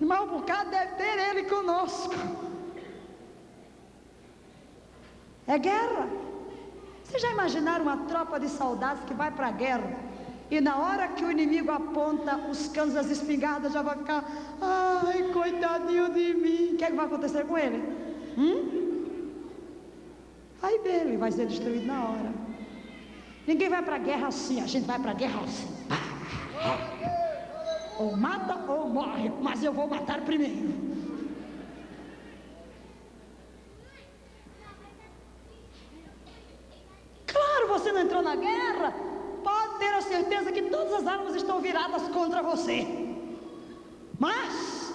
Mau bocado deve ter ele conosco. É guerra. Vocês já imaginaram uma tropa de soldados que vai para a guerra, e na hora que o inimigo aponta os canos das espingardas, já vai ficar: ai, coitadinho de mim. O que é que vai acontecer com ele? Aí dele vai ser destruído na hora. Ninguém vai para a guerra assim. A gente vai para a guerra assim: ou mata ou morre, mas eu vou matar primeiro. Claro, você não entrou na guerra, pode ter a certeza que todas as armas estão viradas contra você. Mas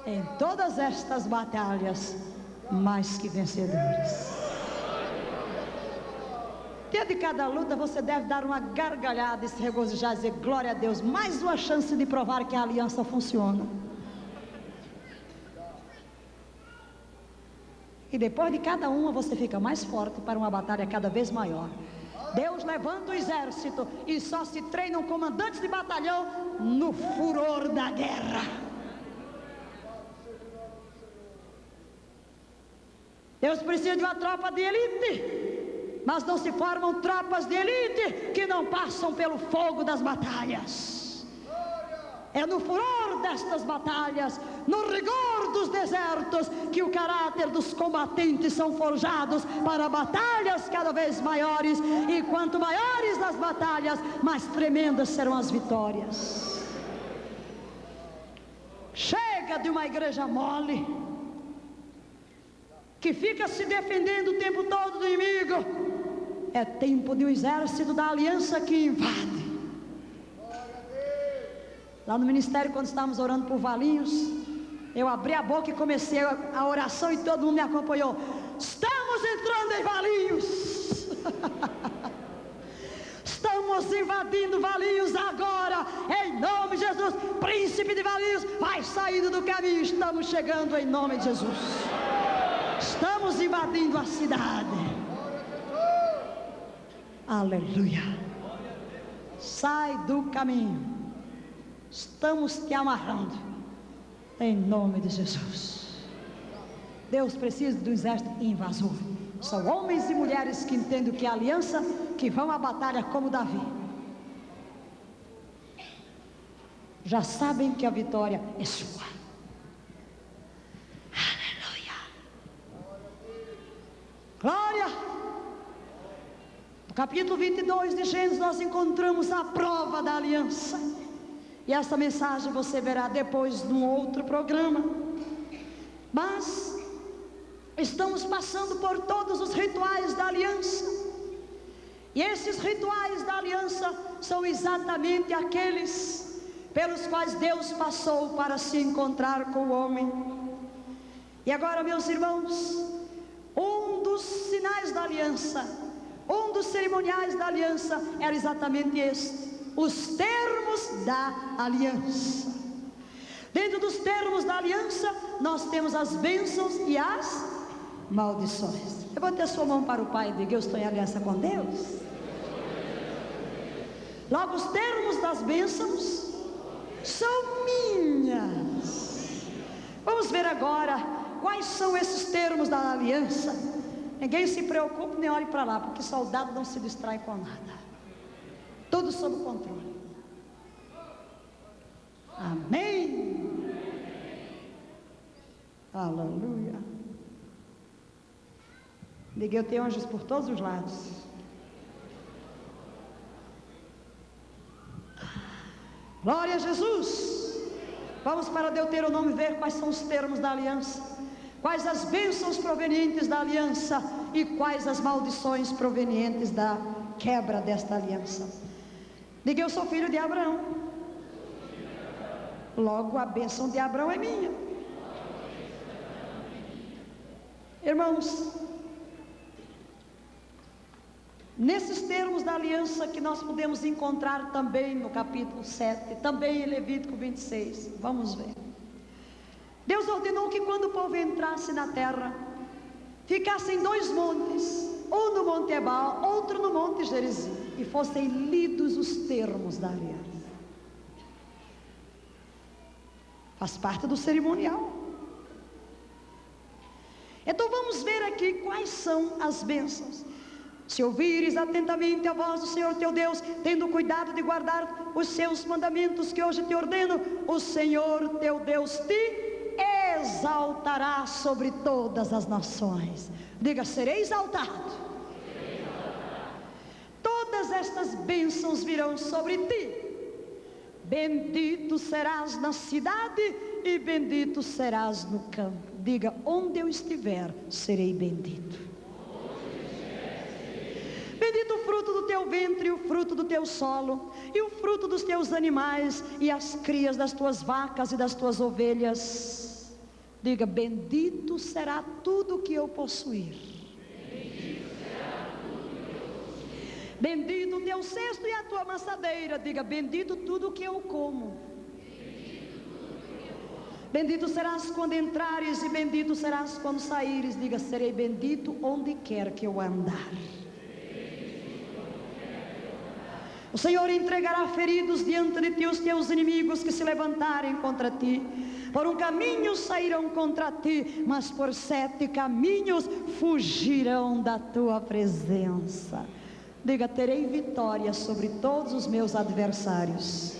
em todas estas batalhas, mais que vencedores. Dia de cada luta você deve dar uma gargalhada e se regozijar e dizer: glória a Deus, mais uma chance de provar que a aliança funciona. E depois de cada uma você fica mais forte para uma batalha cada vez maior. Deus levanta o exército e só se treinam comandantes de batalhão no furor da guerra. Deus precisa de uma tropa de elite, mas não se formam tropas de elite que não passam pelo fogo das batalhas. É no furor destas batalhas, no rigor dos desertos, que o caráter dos combatentes são forjados para batalhas cada vez maiores. E quanto maiores as batalhas, mais tremendas serão as vitórias. Chega de uma igreja mole, que fica se defendendo o tempo todo do inimigo. É tempo de um exército da aliança que invade. Lá no ministério, quando estávamos orando por Valinhos, eu abri a boca e comecei a oração e todo mundo me acompanhou. Estamos entrando em Valinhos. Estamos invadindo Valinhos agora, em nome de Jesus. Príncipe de Valinhos, vai saindo do caminho. Estamos chegando em nome de Jesus. Estamos invadindo a cidade. Aleluia. Sai do caminho. Estamos te amarrando em nome de Jesus. Deus precisa de um exército invasor. São homens e mulheres que entendem o que é aliança, que vão à batalha como Davi. Já sabem que a vitória é sua. Aleluia. Glória. No capítulo 22 de Gênesis nós encontramos a prova da aliança. E essa mensagem você verá depois num outro programa. Mas estamos passando por todos os rituais da aliança. E esses rituais da aliança são exatamente aqueles pelos quais Deus passou para se encontrar com o homem. E agora, meus irmãos, um dos sinais da aliança, um dos cerimoniais da aliança era exatamente este: os termos da aliança. Dentro dos termos da aliança, nós temos as bênçãos e as maldições. Levante a sua mão para o Pai e diga: eu estou em aliança com Deus. Logo, os termos das bênçãos são minhas. Vamos ver agora quais são esses termos da aliança. Ninguém se preocupe nem olhe para lá, porque soldado não se distrai com nada. Tudo sob controle. Amém. Aleluia. Diga: eu tenho anjos por todos os lados. Glória a Jesus. Vamos para Deuteronômio ver quais são os termos da aliança, quais as bênçãos provenientes da aliança e quais as maldições provenientes da quebra desta aliança. Diga: eu sou filho de Abraão, logo a bênção de Abraão é minha. Irmãos, nesses termos da aliança que nós podemos encontrar também no capítulo 7, também em Levítico 26, vamos ver. Deus ordenou que quando o povo entrasse na terra, ficassem 2 montes, um no Monte Ebal, outro no Monte Gerizim, e fossem lidos os termos da aliança. Faz parte do cerimonial. Então vamos ver aqui quais são as bênçãos. Se ouvires atentamente a voz do Senhor teu Deus, tendo cuidado de guardar os seus mandamentos que hoje te ordeno, o Senhor teu Deus te exaltará sobre todas as nações. Diga: serei exaltado. Todas estas bênçãos virão sobre ti. Bendito serás na cidade e bendito serás no campo. Diga: onde eu estiver, serei bendito. Bendito o fruto do teu ventre, e o fruto do teu solo, e o fruto dos teus animais, e as crias das tuas vacas e das tuas ovelhas. Diga: bendito será tudo que eu possuir. Bendito o teu cesto e a tua amassadeira. Diga: bendito tudo que eu como. Bendito serás quando entrares e bendito serás quando saíres. Diga: serei bendito onde quer que eu andar. O Senhor entregará feridos diante de ti os teus inimigos que se levantarem contra ti. Por um caminho sairão contra ti, mas por 7 caminhos fugirão da tua presença. Diga: terei vitória sobre todos os meus adversários.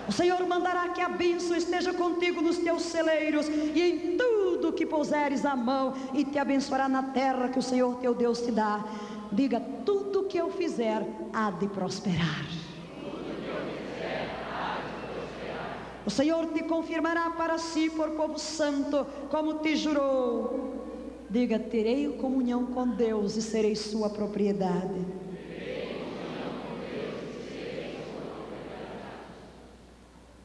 O Senhor mandará que a bênção esteja contigo nos teus celeiros e em tudo que puseres a mão, e te abençoará na terra que o Senhor teu Deus te dá. Diga: tudo que eu fizer há de prosperar. O Senhor te confirmará para si por povo santo, como te jurou. Diga: terei comunhão com Deus e serei sua propriedade.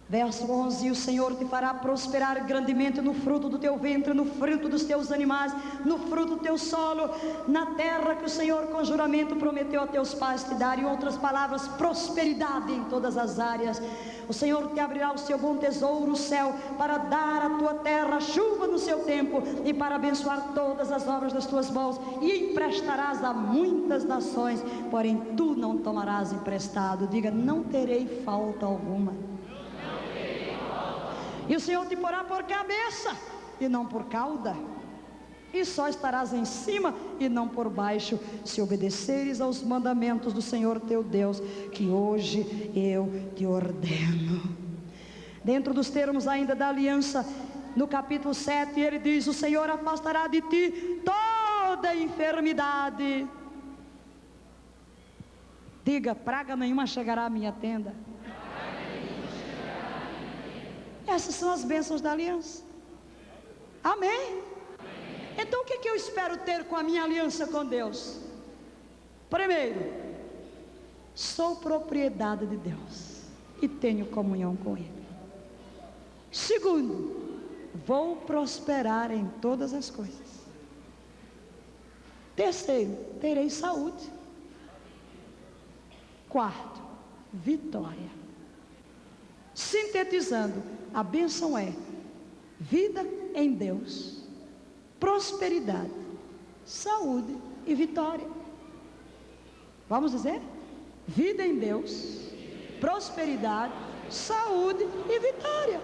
Verso 11: e o Senhor te fará prosperar grandemente no fruto do teu ventre, no fruto dos teus animais, no fruto do teu solo, na terra que o Senhor com juramento prometeu a teus pais te dar. Em outras palavras, prosperidade em todas as áreas. O Senhor te abrirá o seu bom tesouro, o céu, para dar à tua terra chuva no seu tempo, e para abençoar todas as obras das tuas mãos, e emprestarás a muitas nações, porém tu não tomarás emprestado. Diga: não terei falta alguma. E o Senhor te porá por cabeça e não por cauda, e só estarás em cima e não por baixo, se obedeceres aos mandamentos do Senhor teu Deus, que hoje eu te ordeno. Dentro dos termos ainda da aliança, no capítulo 7, ele diz: o Senhor afastará de ti toda enfermidade. Diga: praga nenhuma chegará à minha tenda. Essas são as bênçãos da aliança. Amém? Então o que eu espero ter com a minha aliança com Deus? Primeiro, sou propriedade de Deus e tenho comunhão com Ele. Segundo, vou prosperar em todas as coisas. Terceiro, terei saúde. Quarto, vitória. Sintetizando, a bênção é vida em Deus, prosperidade, saúde e vitória. Vamos dizer? Vida em Deus, prosperidade, saúde e vitória.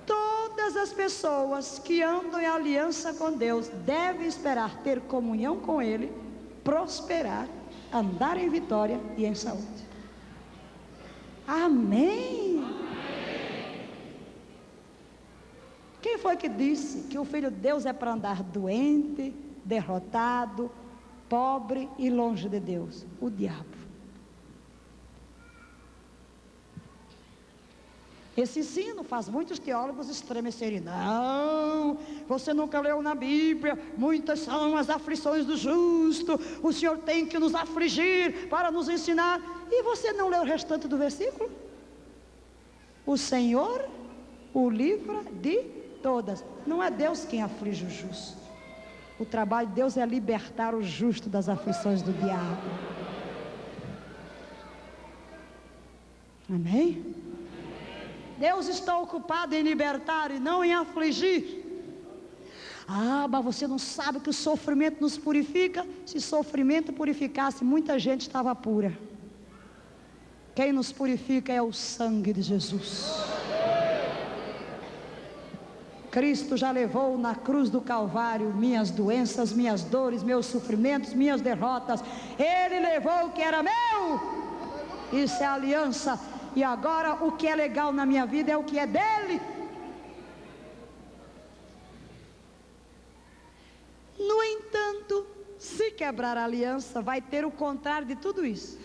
Todas as pessoas que andam em aliança com Deus devem esperar ter comunhão com Ele, prosperar, andar em vitória e em saúde. Amém? Quem foi que disse que o Filho de Deus é para andar doente, derrotado, pobre e longe de Deus? O diabo. Esse ensino faz muitos teólogos estremecerem. Não, você nunca leu na Bíblia, muitas são as aflições do justo, o Senhor tem que nos afligir para nos ensinar. E você não leu o restante do versículo? O Senhor o livra de todas. Não é Deus quem aflige o justo. O trabalho de Deus é libertar o justo das aflições do diabo. Amém? Deus está ocupado em libertar e não em afligir. Ah, mas você não sabe que o sofrimento nos purifica? Se sofrimento purificasse, muita gente estava pura. Quem nos purifica é o sangue de Jesus. Cristo já levou na cruz do Calvário minhas doenças, minhas dores, meus sofrimentos, minhas derrotas. Ele levou o que era meu. Isso é aliança. E agora o que é legal na minha vida é o que é dele. No entanto, se quebrar a aliança, vai ter o contrário de tudo isso.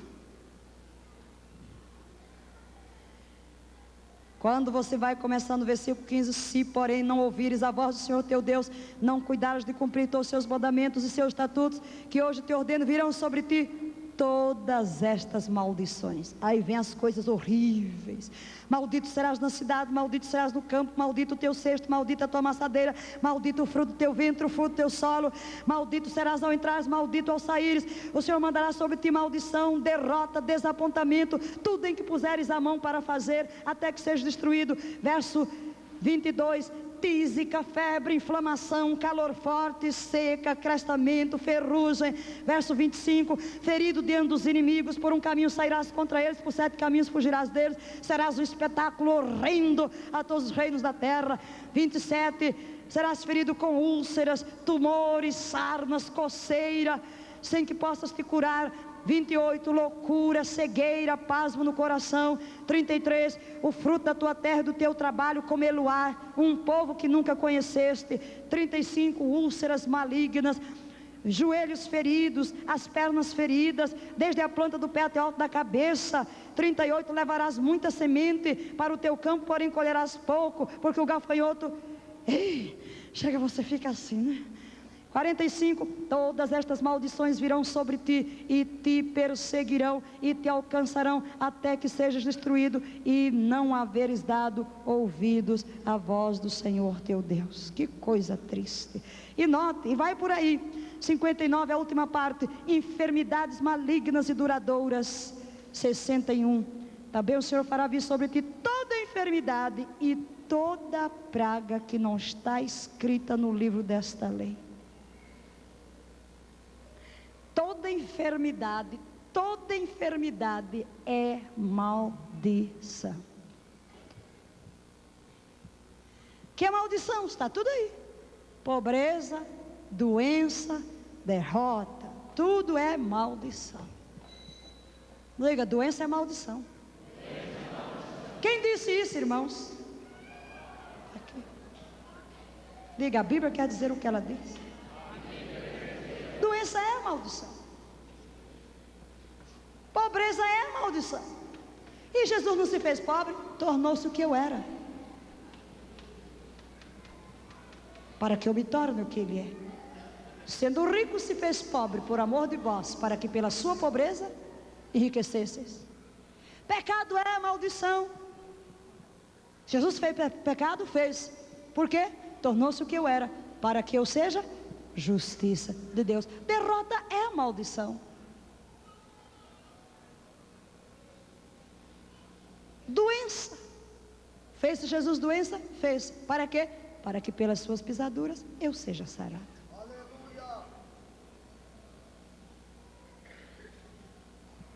Quando você vai começando o versículo 15: se porém não ouvires a voz do Senhor teu Deus, não cuidares de cumprir todos os seus mandamentos e seus estatutos, que hoje te ordeno, virão sobre ti todas estas maldições. Aí vem as coisas horríveis. Maldito serás na cidade, maldito serás no campo, maldito o teu cesto, maldita a tua amassadeira, maldito o fruto do teu ventre, o fruto do teu solo, maldito serás ao entrares, maldito ao saíres. O Senhor mandará sobre ti maldição, derrota, desapontamento, tudo em que puseres a mão para fazer, até que seja destruído. Verso 22: tísica, febre, inflamação, calor forte, seca, crestamento, ferrugem. Verso 25: ferido diante dos inimigos, por um caminho sairás contra eles, por 7 caminhos fugirás deles, serás um espetáculo horrendo a todos os reinos da terra. 27: serás ferido com úlceras, tumores, sarnas, coceira, sem que possas te curar. 28: loucura, cegueira, pasmo no coração. 33: o fruto da tua terra e do teu trabalho comê-lo-á, um povo que nunca conheceste. 35: úlceras malignas, joelhos feridos, as pernas feridas, desde a planta do pé até o alto da cabeça. 38: levarás muita semente para o teu campo, porém colherás pouco, porque o gafanhoto... chega, você fica assim, né? 45: todas estas maldições virão sobre ti e te perseguirão e te alcançarão até que sejas destruído e não haveres dado ouvidos à voz do Senhor teu Deus. Que coisa triste. E note, e vai por aí. 59, a última parte: enfermidades malignas e duradouras. 61: também o Senhor fará vir sobre ti toda enfermidade e toda praga que não está escrita no livro desta lei. Toda enfermidade é maldição. Que é maldição? Está tudo aí. Pobreza, doença, derrota, tudo é maldição. Diga, doença é maldição. Quem disse isso, irmãos? Aqui. Diga, a Bíblia quer dizer o que ela diz. Doença é maldição. Pobreza é maldição. E Jesus não se fez pobre, tornou-se o que eu era, para que eu me torne o que Ele é. Sendo rico, se fez pobre por amor de vós, para que pela sua pobreza enriquecesseis. Pecado é maldição. Jesus fez pecado? Fez. Por quê? Tornou-se o que eu era, para que eu seja justiça de Deus. Derrota é maldição. Doença. Fez Jesus doença? Fez. Para quê? Para que pelas suas pisaduras eu seja sarado. Aleluia.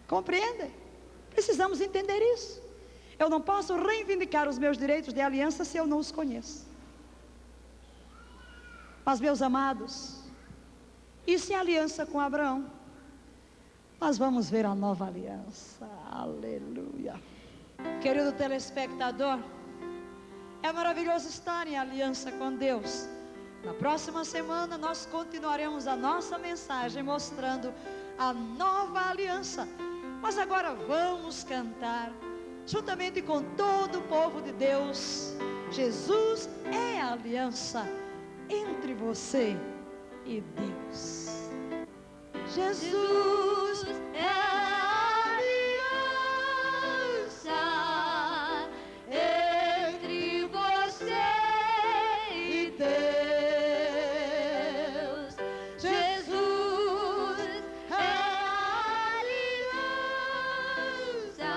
Compreendem? Precisamos entender isso. Eu não posso reivindicar os meus direitos de aliança se eu não os conheço. Mas, meus amados, isso é aliança com Abraão. Nós vamos ver a nova aliança. Aleluia. Querido telespectador, é maravilhoso estar em aliança com Deus. Na próxima semana nós continuaremos a nossa mensagem mostrando a nova aliança. Mas agora vamos cantar juntamente com todo o povo de Deus. Jesus é a aliança entre você e Deus. Jesus é a aliança entre você e Deus. Jesus é a aliança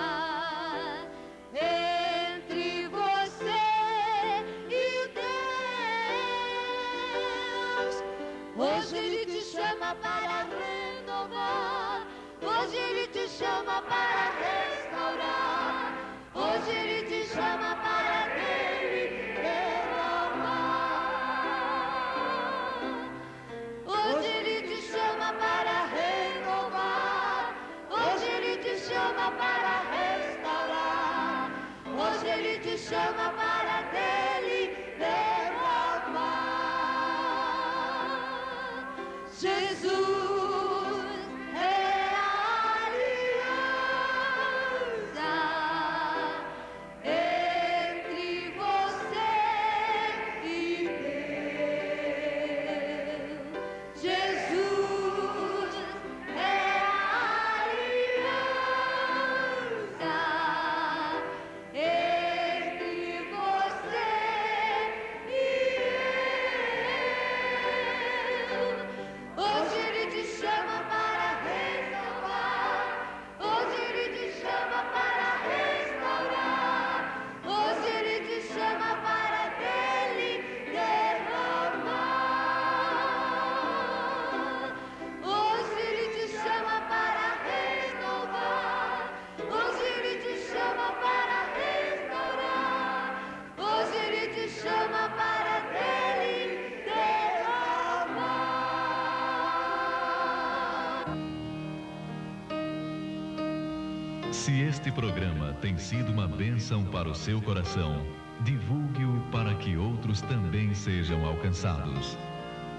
entre você e Deus. Hoje Ele te chama para renovar, hoje Ele te chama para restaurar, hoje Ele te chama para dele derramar. Hoje Ele te chama para renovar, hoje Ele te chama para restaurar, hoje Ele te chama para dele derramar. Jesus é a aliança entre você e Deus. Jesus é a aliança entre você e Deus. Hoje Ele te chama para renovar, hoje Ele te chama para restaurar, hoje Ele te chama para dele derramar. Hoje Ele te chama para renovar, hoje Ele te chama para restaurar, hoje Ele te chama para dele derramar. Se este programa tem sido uma bênção para o seu coração, divulgue-o para que outros também sejam alcançados.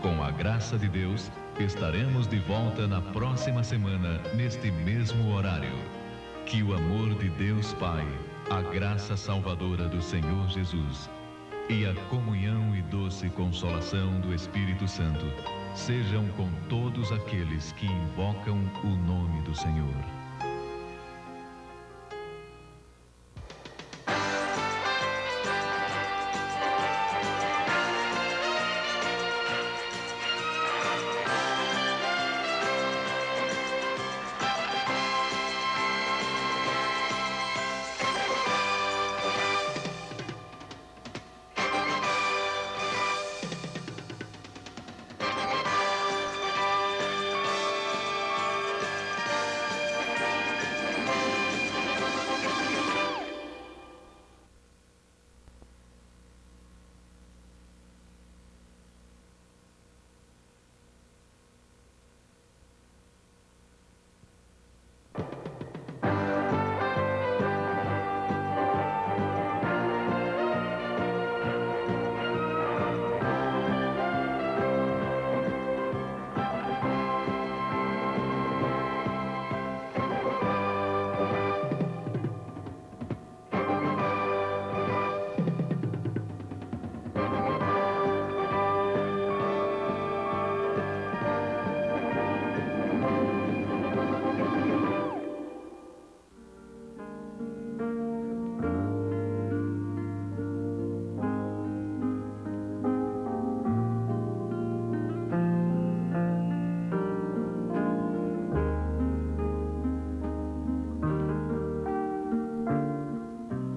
Com a graça de Deus, estaremos de volta na próxima semana, neste mesmo horário. Que o amor de Deus Pai, a graça salvadora do Senhor Jesus e a comunhão e doce consolação do Espírito Santo sejam com todos aqueles que invocam o nome do Senhor.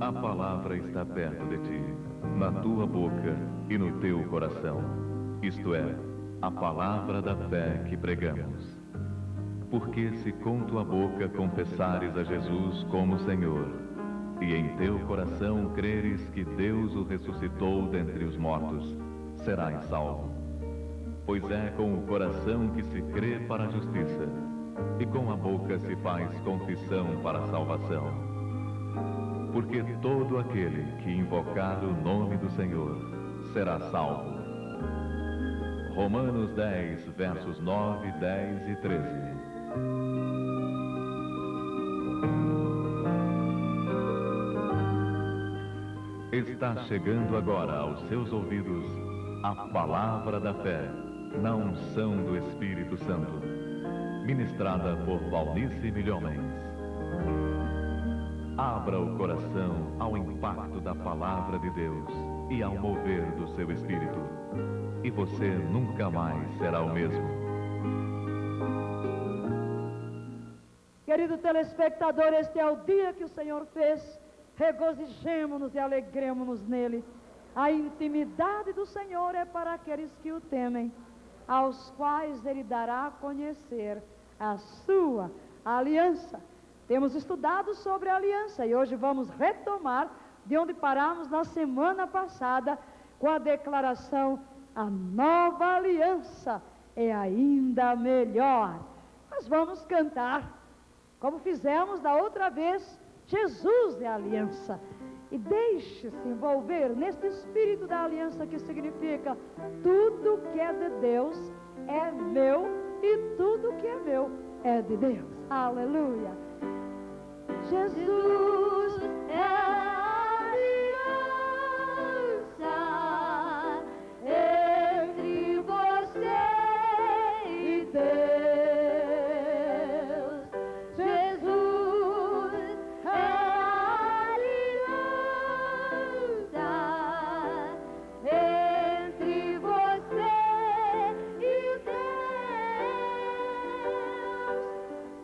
A palavra está perto de ti, na tua boca e no teu coração. Isto é, a palavra da fé que pregamos. Porque se com tua boca confessares a Jesus como Senhor, e em teu coração creres que Deus o ressuscitou dentre os mortos, serás salvo. Pois é com o coração que se crê para a justiça, e com a boca se faz confissão para a salvação. Porque todo aquele que invocar o nome do Senhor será salvo. Romanos 10, versos 9, 10 e 13. Está chegando agora aos seus ouvidos a Palavra da Fé, na unção do Espírito Santo, ministrada por Valnice Milhomens. Abra o coração ao impacto da Palavra de Deus e ao mover do seu Espírito, e você nunca mais será o mesmo. Querido telespectador, este é o dia que o Senhor fez. Regozijemo-nos e alegremo-nos nele. A intimidade do Senhor é para aqueles que o temem, aos quais ele dará a conhecer a sua aliança. Temos estudado sobre a aliança e hoje vamos retomar de onde paramos na semana passada com a declaração: a nova aliança é ainda melhor. Nós vamos cantar, como fizemos da outra vez, Jesus é a aliança. E deixe-se envolver neste espírito da aliança, que significa: tudo que é de Deus é meu e tudo que é meu é de Deus. Aleluia! Jesus é a aliança entre você e Deus. Jesus é a aliança entre você e Deus.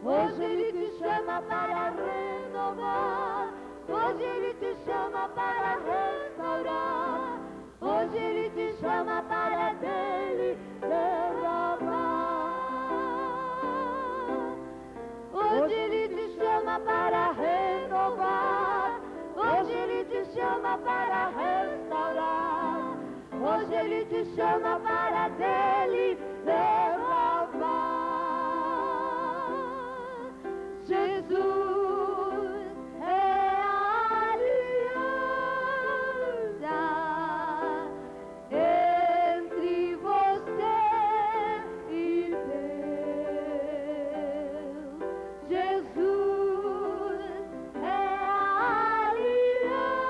Hoje Ele te chama para renovar, hoje Ele te chama para restaurar, hoje Ele te chama para dele derramar. Hoje Ele te chama para renovar, hoje Ele te chama para restaurar, hoje Ele te chama para dele derramar. Jesus é a aliança entre você e Deus. Jesus é a aliança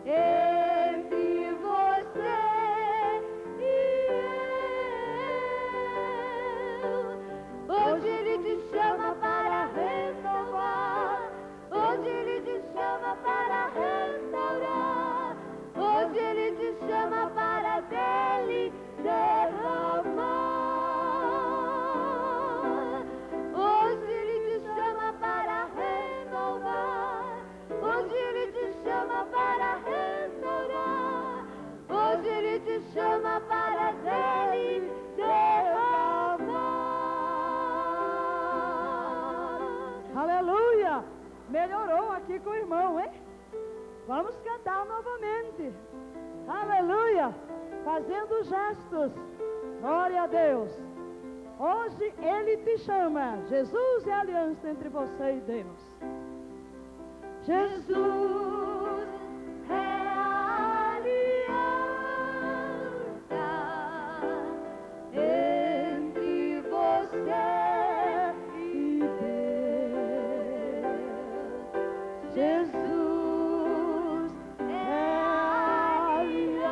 entre você e eu. Hoje Ele te chama para renovar, hoje Ele te chama para restaurar, hoje Ele te chama para dele derramar. Hoje Ele te chama para renovar, hoje Ele te chama para restaurar, hoje Ele te chama para dele derramar. Aleluia! Melhorou aqui com o irmão, hein? Vamos cantar novamente. Aleluia! Fazendo gestos. Glória a Deus. Hoje Ele te chama. Jesus é a aliança entre você e Deus. Jesus é a aliança entre você e Deus. Jesus é a aliança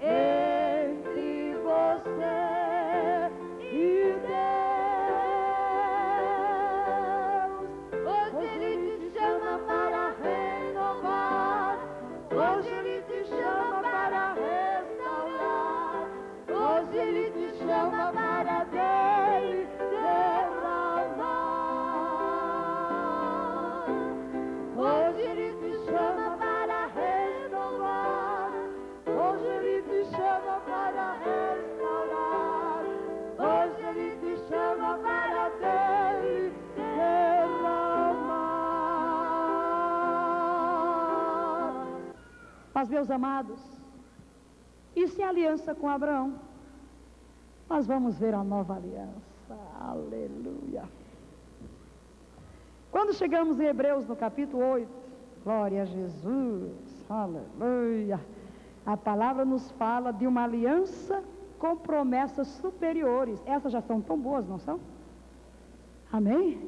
entre você e Deus. Hoje Ele te chama para renovar, hoje Ele te chama para restaurar, hoje Ele te chama para dele derramar. Hoje Ele te chama para renovar, hoje Ele te chama para restaurar, hoje Ele te chama para dele derramar. Mas, meus amados, isso é aliança com Abraão. Nós vamos ver a nova aliança. Aleluia. Quando chegamos em Hebreus no capítulo 8, glória a Jesus, aleluia, a palavra nos fala de uma aliança com promessas superiores. Essas já são tão boas, não são? Amém?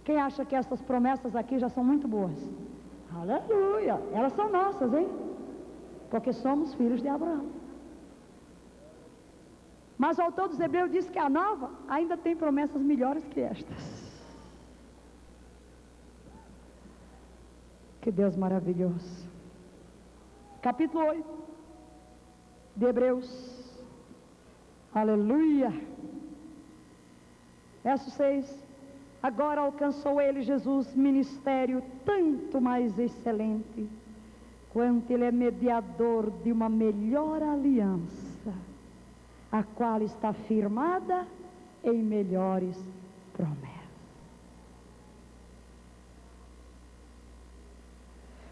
Quem acha que essas promessas aqui já são muito boas? Aleluia! Elas são nossas, hein? Porque somos filhos de Abraão. Mas o autor dos Hebreus diz que a nova ainda tem promessas melhores que estas. Que Deus maravilhoso. Capítulo 8 de Hebreus. Aleluia. Verso 6. Agora alcançou ele, Jesus, ministério tanto mais excelente, quanto ele é mediador de uma melhor aliança, a qual está firmada em melhores promessas.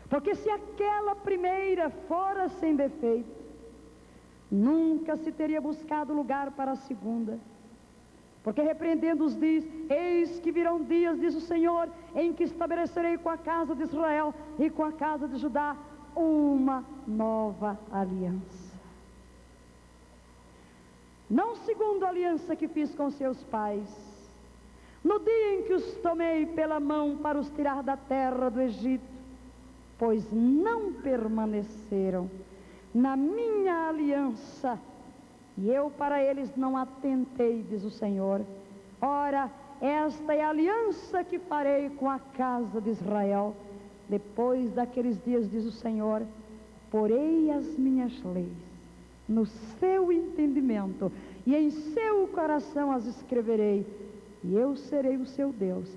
Porque se aquela primeira fora sem defeito, nunca se teria buscado lugar para a segunda. Porque repreendendo-os diz: eis que virão dias, diz o Senhor, em que estabelecerei com a casa de Israel e com a casa de Judá uma nova aliança. Não segundo a aliança que fiz com seus pais, no dia em que os tomei pela mão para os tirar da terra do Egito, pois não permaneceram na minha aliança, e eu para eles não atentei, diz o Senhor. Ora, esta é a aliança que farei com a casa de Israel. Depois daqueles dias, diz o Senhor, porei as minhas leis no seu entendimento, e em seu coração as escreverei, e eu serei o seu Deus,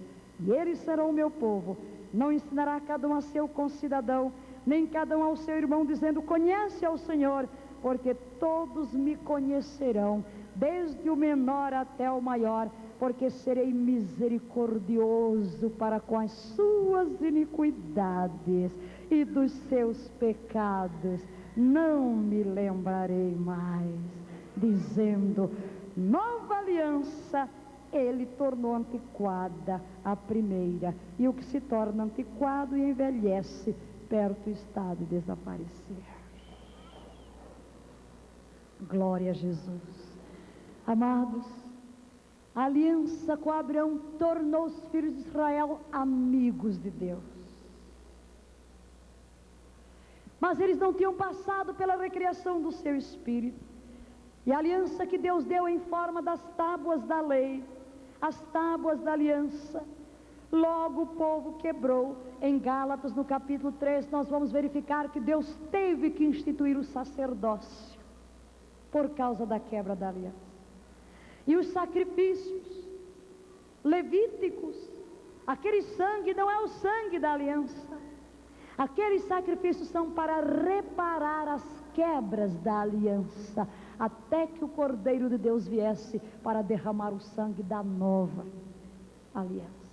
e eles serão o meu povo. Não ensinará cada um a seu concidadão, nem cada um ao seu irmão, dizendo: conhece ao Senhor, porque todos me conhecerão, desde o menor até o maior, porque serei misericordioso para com as suas iniquidades, e dos seus pecados não me lembrarei mais. Dizendo: nova aliança, ele tornou antiquada a primeira, e o que se torna antiquado e envelhece, perto está de desaparecer. Glória a Jesus. Amados, a aliança com Abraão tornou os filhos de Israel amigos de Deus. Mas eles não tinham passado pela recriação do seu espírito. E a aliança que Deus deu em forma das tábuas da lei, as tábuas da aliança, logo o povo quebrou. Em Gálatas, no capítulo 3, nós vamos verificar que Deus teve que instituir o sacerdócio por causa da quebra da aliança. E os sacrifícios levíticos, aquele sangue não é o sangue da aliança. Aqueles sacrifícios são para reparar as quebras da aliança, até que o Cordeiro de Deus viesse para derramar o sangue da nova aliança.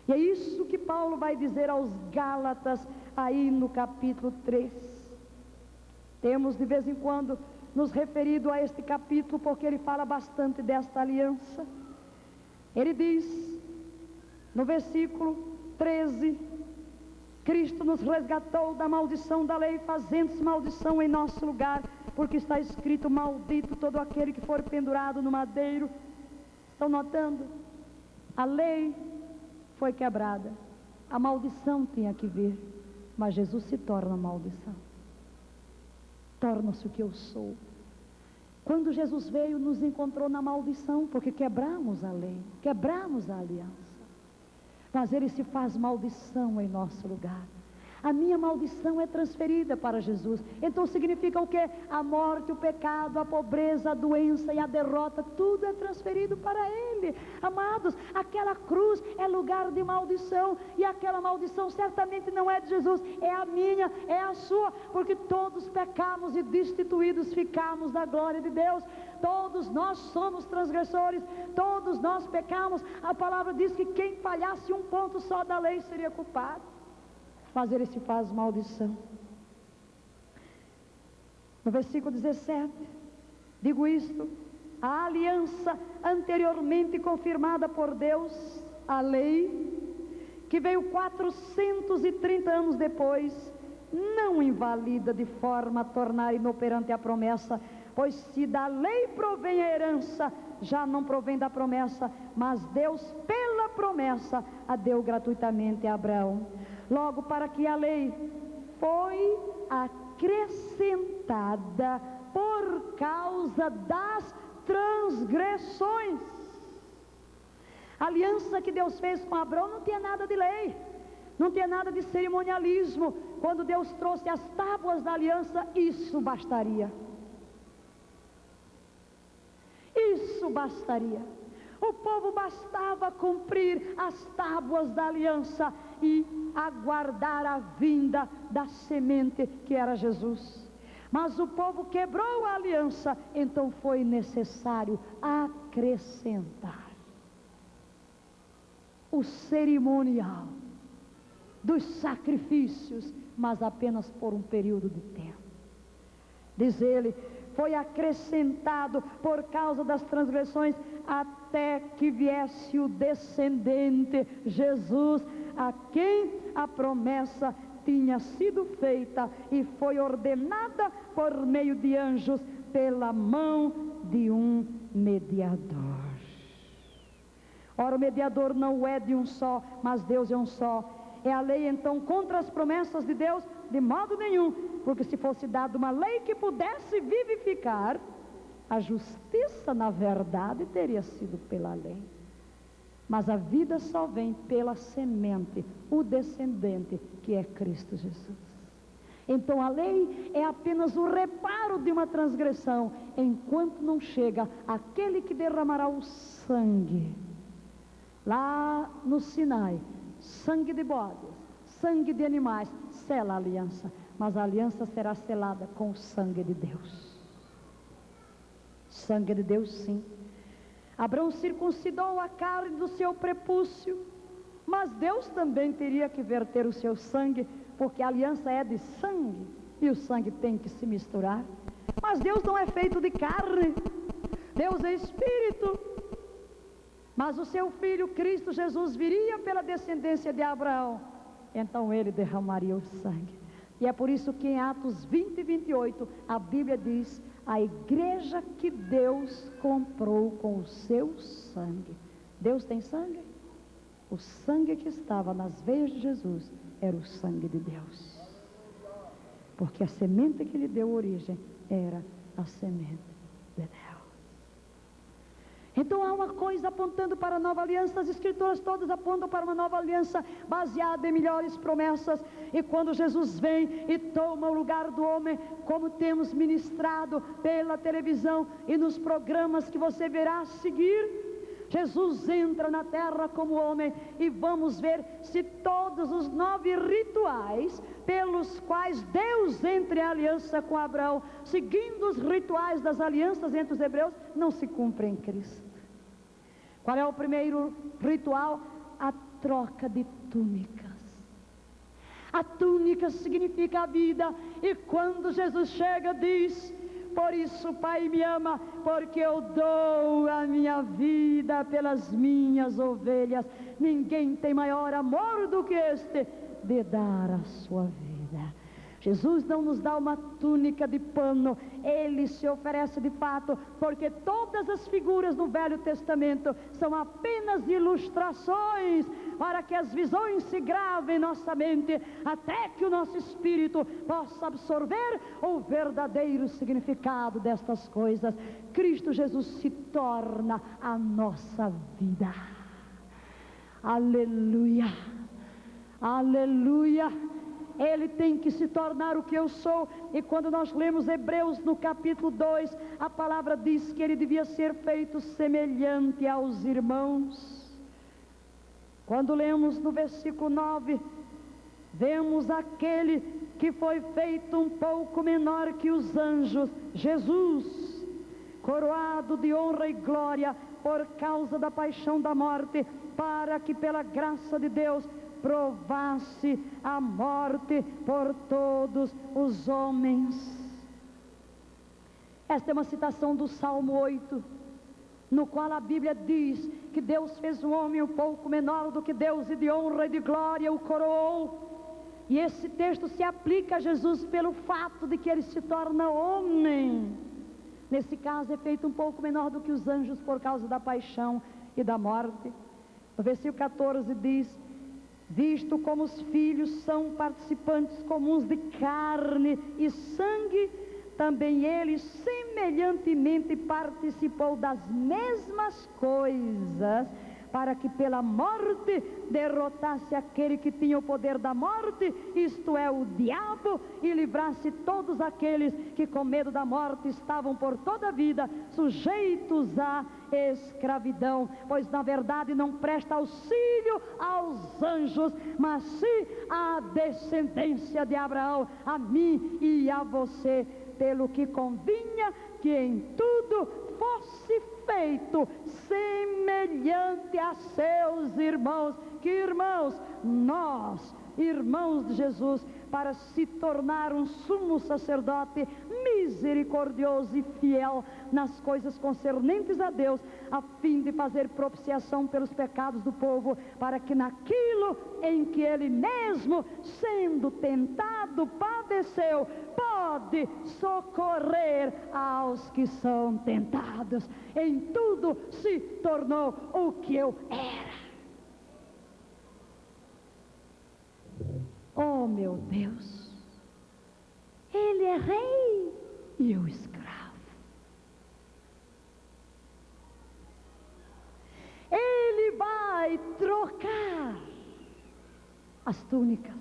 E é isso que Paulo vai dizer aos Gálatas, aí no capítulo 3. Temos de vez em quando nos referido a este capítulo, porque ele fala bastante desta aliança. Ele diz, no versículo 13, Cristo nos resgatou da maldição da lei, fazendo-se maldição em nosso lugar, porque está escrito: maldito todo aquele que for pendurado no madeiro. Estão notando? A lei foi quebrada, a maldição tinha que vir, mas Jesus se torna maldição, torna-se o que eu sou. Quando Jesus veio, nos encontrou na maldição, porque quebramos a lei, quebramos a aliança, mas ele se faz maldição em nosso lugar. A minha maldição é transferida para Jesus. Então significa o quê? A morte, o pecado, a pobreza, a doença e a derrota, tudo é transferido para Ele. Amados, aquela cruz é lugar de maldição, e aquela maldição certamente não é de Jesus, é a minha, é a sua, porque todos pecamos e destituídos ficamos da glória de Deus. Todos nós somos transgressores, todos nós pecamos. A palavra diz que quem falhasse um ponto só da lei seria culpado, mas ele se faz maldição. No versículo 17, digo isto: a aliança anteriormente confirmada por Deus, a lei, que veio 430 anos depois, não invalida de forma a tornar inoperante a promessa, pois se da lei provém a herança, já não provém da promessa, mas Deus pela promessa a deu gratuitamente a Abraão. Logo, para que a lei foi acrescentada por causa das transgressões. A aliança que Deus fez com Abraão não tinha nada de lei, não tinha nada de cerimonialismo. Quando Deus trouxe as tábuas da aliança, isso bastaria. Isso bastaria. O povo bastava cumprir as tábuas da aliança e aguardar a vinda da semente que era Jesus. Mas o povo quebrou a aliança, então foi necessário acrescentar o cerimonial dos sacrifícios, mas apenas por um período de tempo. Diz ele, foi acrescentado por causa das transgressões, até que viesse o descendente, Jesus, a quem a promessa tinha sido feita e foi ordenada por meio de anjos pela mão de um mediador. Ora, o mediador não é de um só, mas Deus é um só. É a lei então contra as promessas de Deus? De modo nenhum, porque se fosse dada uma lei que pudesse vivificar, a justiça na verdade teria sido pela lei. Mas a vida só vem pela semente, o descendente, que é Cristo Jesus. Então a lei é apenas o reparo de uma transgressão, enquanto não chega aquele que derramará o sangue. Lá no Sinai, sangue de bodes, sangue de animais, sela a aliança. Mas a aliança será selada com o sangue de Deus. Sangue de Deus, sim. Abraão circuncidou a carne do seu prepúcio, mas Deus também teria que verter o seu sangue, porque a aliança é de sangue, e o sangue tem que se misturar. Mas Deus não é feito de carne, Deus é Espírito. Mas o seu Filho Cristo Jesus viria pela descendência de Abraão, então ele derramaria o sangue. E é por isso que em Atos 20 e 28, a Bíblia diz, a igreja que Deus comprou com o seu sangue. Deus tem sangue? O sangue que estava nas veias de Jesus era o sangue de Deus. Porque a semente que lhe deu origem era a semente de Deus. Então há uma coisa apontando para a nova aliança. As escrituras todas apontam para uma nova aliança baseada em melhores promessas. E quando Jesus vem e toma o lugar do homem, como temos ministrado pela televisão e nos programas que você verá a seguir, Jesus entra na terra como homem, e vamos ver se todos os 9 rituais pelos quais Deus entra em aliança com Abraão, seguindo os rituais das alianças entre os hebreus, não se cumprem em Cristo. Qual é o primeiro ritual? A troca de túnicas. A túnica significa a vida, e quando Jesus chega diz, por isso o Pai me ama, porque eu dou a minha vida pelas minhas ovelhas. Ninguém tem maior amor do que este, de dar a sua vida. Jesus não nos dá uma túnica de pano, Ele se oferece de fato, porque todas as figuras no Velho Testamento são apenas ilustrações, para que as visões se gravem em nossa mente, até que o nosso espírito possa absorver o verdadeiro significado destas coisas. Cristo Jesus se torna a nossa vida. Aleluia, aleluia. Ele tem que se tornar o que eu sou. E quando nós lemos Hebreus no capítulo 2, a palavra diz que ele devia ser feito semelhante aos irmãos. Quando lemos no versículo 9, vemos aquele que foi feito um pouco menor que os anjos, Jesus, coroado de honra e glória por causa da paixão da morte, para que pela graça de Deus provasse a morte por todos os homens. Esta é uma citação do Salmo 8, no qual a Bíblia diz que Deus fez um homem um pouco menor do que Deus, e de honra e de glória o coroou. E esse texto se aplica a Jesus pelo fato de que ele se torna homem. Nesse caso é feito um pouco menor do que os anjos por causa da paixão e da morte. No versículo 14 diz: visto como os filhos são participantes comuns de carne e sangue, também ele semelhantemente participou das mesmas coisas, para que pela morte derrotasse aquele que tinha o poder da morte, isto é, o diabo, e livrasse todos aqueles que com medo da morte estavam por toda a vida sujeitos à escravidão. Pois na verdade não presta auxílio aos anjos, mas sim à descendência de Abraão, a mim e a você, pelo que convinha que em tudo fosse feito semelhante a seus irmãos. Que irmãos? Nós, irmãos de Jesus, para se tornar um sumo sacerdote misericordioso e fiel nas coisas concernentes a Deus, a fim de fazer propiciação pelos pecados do povo, para que naquilo em que ele mesmo, sendo tentado, padeceu, pode socorrer aos que são tentados. Em tudo se tornou o que eu era. Oh meu Deus, ele é rei e eu escravo. Ele vai trocar as túnicas.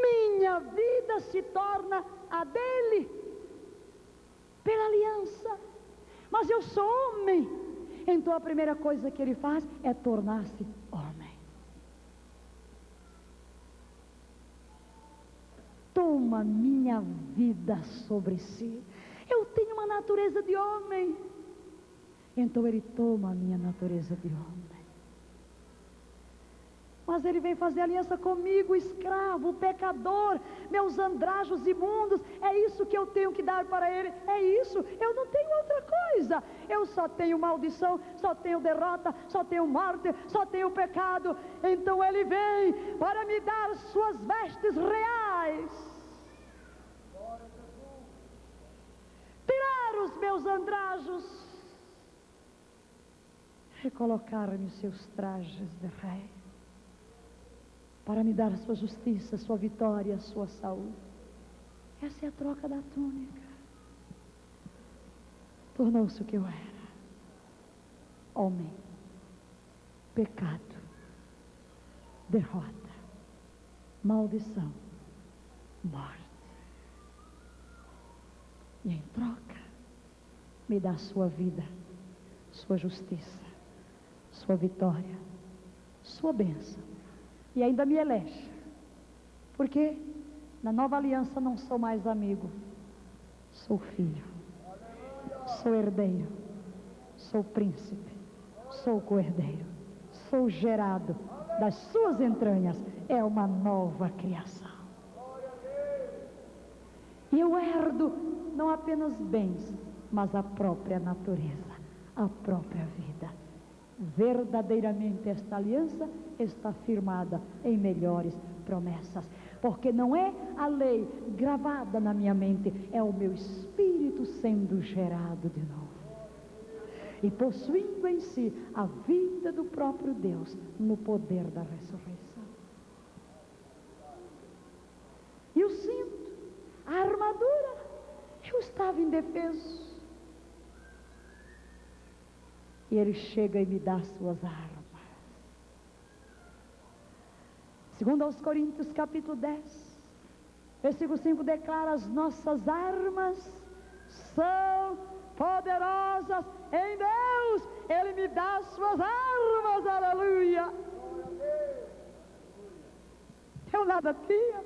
Minha vida se torna a dele pela aliança. Mas eu sou homem. Então a primeira coisa que ele faz é tornar-se homem. Toma minha vida sobre si. Eu tenho uma natureza de homem. Então ele toma a minha natureza de homem. Mas ele vem fazer aliança comigo, escravo, pecador, meus andrajos imundos. É isso que eu tenho que dar para ele. É isso, eu não tenho outra coisa. Eu só tenho maldição, só tenho derrota, só tenho morte, só tenho pecado. Então ele vem para me dar suas vestes reais, tirar os meus andrajos, recolocar-me os seus trajes de rei, para me dar a sua justiça, a sua vitória, a sua saúde. Essa é a troca da túnica. Tornou-se o que eu era: homem, pecado, derrota, maldição, morte. E em troca me dá sua vida, sua justiça, sua vitória, sua bênção. E ainda me elege, porque na nova aliança não sou mais amigo, sou filho, sou herdeiro, sou príncipe, sou co-herdeiro, sou gerado das suas entranhas, é uma nova criação. E eu herdo não apenas bens, mas a própria natureza, a própria vida. Verdadeiramente esta aliança está firmada em melhores promessas, porque não é a lei gravada na minha mente, é o meu espírito sendo gerado de novo e possuindo em si a vida do próprio Deus no poder da ressurreição. E o cinto, a armadura, eu estava indefeso. E ele chega e me dá suas armas. Segundo aos Coríntios capítulo 10, versículo 5 declara: as nossas armas são poderosas em Deus. Ele me dá as suas armas, aleluia. Eu nada tinha,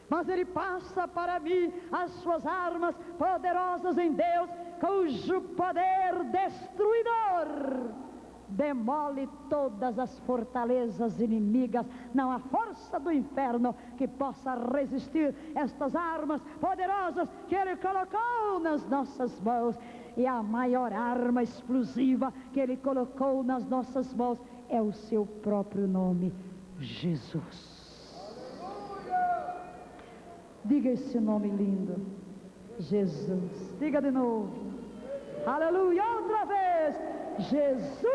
mas ele passa para mim as suas armas poderosas em Deus, cujo poder destruidor demole todas as fortalezas inimigas. Não há força do inferno que possa resistir estas armas poderosas que ele colocou nas nossas mãos. E a maior arma explosiva que ele colocou nas nossas mãos é o seu próprio nome, Jesus. Diga esse nome lindo, Jesus. Diga de novo. Aleluia, outra vez. Jesus.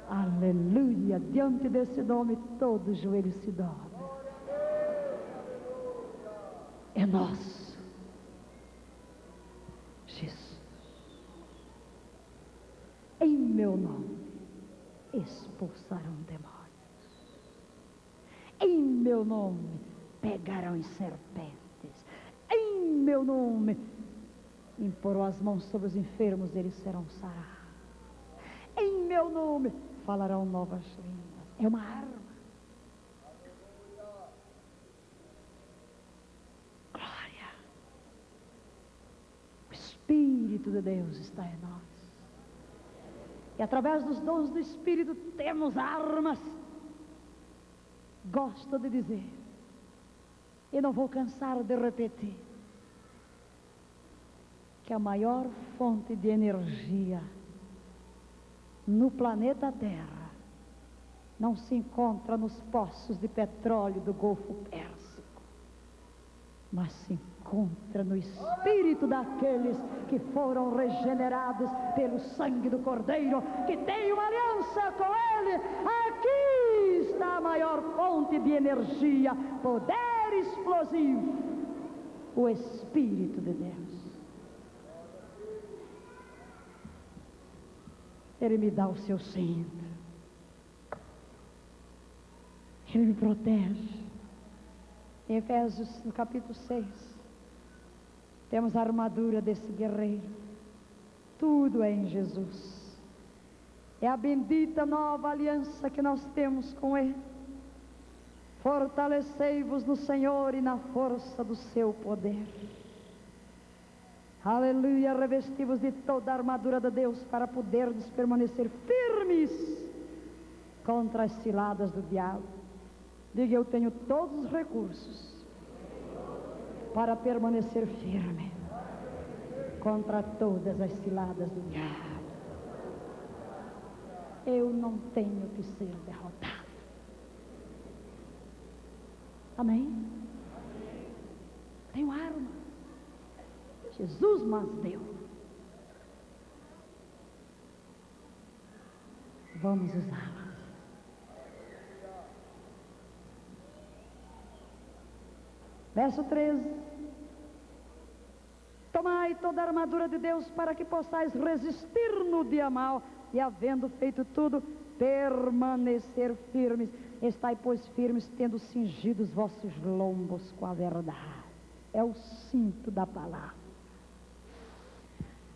Aleluia. Diante desse nome, todo joelho se dobra. É nosso. Jesus. Em meu nome expulsarão demônios. Em meu nome pegarão em serpentes. Em meu nome imporão as mãos sobre os enfermos, eles serão sarados. Em meu nome falarão novas línguas. É uma arma. Glória. O Espírito de Deus está em nós. E através dos dons do Espírito temos armas. Gosto de dizer, e não vou cansar de repetir, que a maior fonte de energia no planeta Terra não se encontra nos poços de petróleo do Golfo Pérsico, mas se encontra no espírito daqueles que foram regenerados pelo sangue do Cordeiro, que tem uma aliança com Ele. Aqui está a maior fonte de energia, poder explosivo, o Espírito de Deus. Ele me dá o seu cinto, Ele me protege. Em Efésios, no capítulo 6, temos a armadura desse guerreiro. Tudo é em Jesus. É a bendita nova aliança que nós temos com Ele. Fortalecei-vos no Senhor e na força do seu poder. Aleluia, revesti-vos de toda a armadura de Deus para poderdes permanecer firmes contra as ciladas do diabo. Diga, eu tenho todos os recursos para permanecer firme contra todas as ciladas do diabo. Eu não tenho que ser derrotado. Amém? Tenho arma. Jesus mas deu. Vamos usá-la. Verso 13. Tomai toda a armadura de Deus para que possais resistir no dia mau e, havendo feito tudo, permanecer firmes. Estai, pois, firmes, tendo cingido os vossos lombos com a verdade. É o cinto da palavra.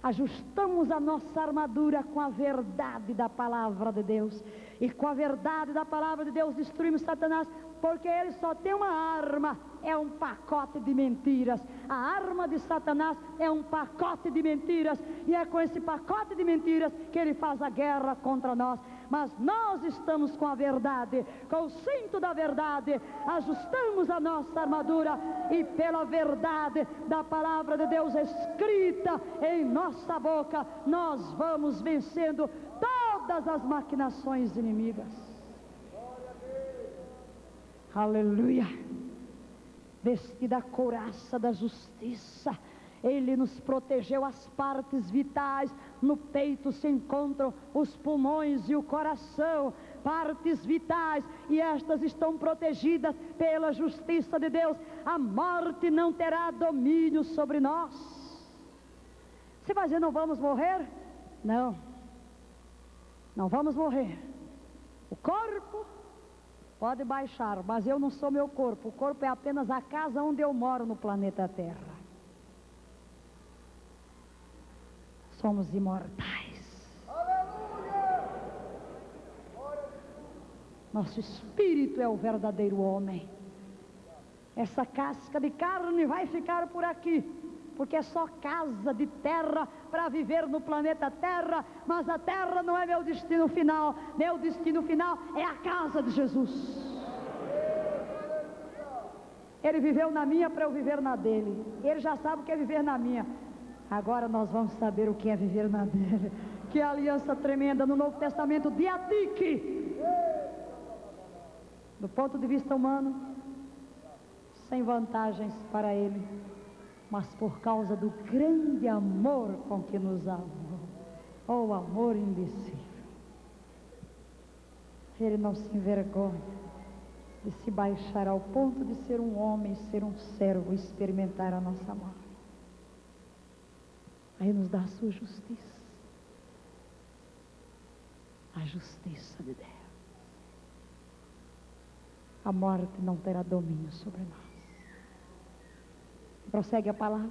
Ajustamos a nossa armadura com a verdade da palavra de Deus. E com a verdade da palavra de Deus destruímos Satanás, porque ele só tem uma arma, é um pacote de mentiras. A arma de Satanás é um pacote de mentiras, e é com esse pacote de mentiras que ele faz a guerra contra nós. Mas nós estamos com a verdade, com o cinto da verdade, ajustamos a nossa armadura, e pela verdade da palavra de Deus escrita em nossa boca, nós vamos vencendo todas as maquinações inimigas. Aleluia. Vestida a couraça da justiça, Ele nos protegeu as partes vitais. No peito se encontram os pulmões e o coração, partes vitais, e estas estão protegidas pela justiça de Deus. A morte não terá domínio sobre nós. Você vai dizer, não vamos morrer? Não, não vamos morrer. O corpo pode baixar, mas eu não sou meu corpo. O corpo é apenas a casa onde eu moro no planeta Terra. Somos imortais. Aleluia! Nosso espírito é o verdadeiro homem. Essa casca de carne vai ficar por aqui, porque é só casa de terra para viver no planeta Terra, mas a terra não é meu destino final. Meu destino final é a casa de Jesus. Ele viveu na minha para eu viver na dele. Ele já sabe o que é viver na minha. Agora nós vamos saber o que é viver na dele. Que aliança tremenda no Novo Testamento, diatique. Do ponto de vista humano, sem vantagens para ele. mas por causa do grande amor com que nos amou. Oh, amor indizível. Ele não se envergonha de se baixar ao ponto de ser um homem, ser um servo, experimentar a nossa morte. Aí nos dá a sua justiça. A justiça de Deus. A morte não terá domínio sobre nós. Prossegue a palavra.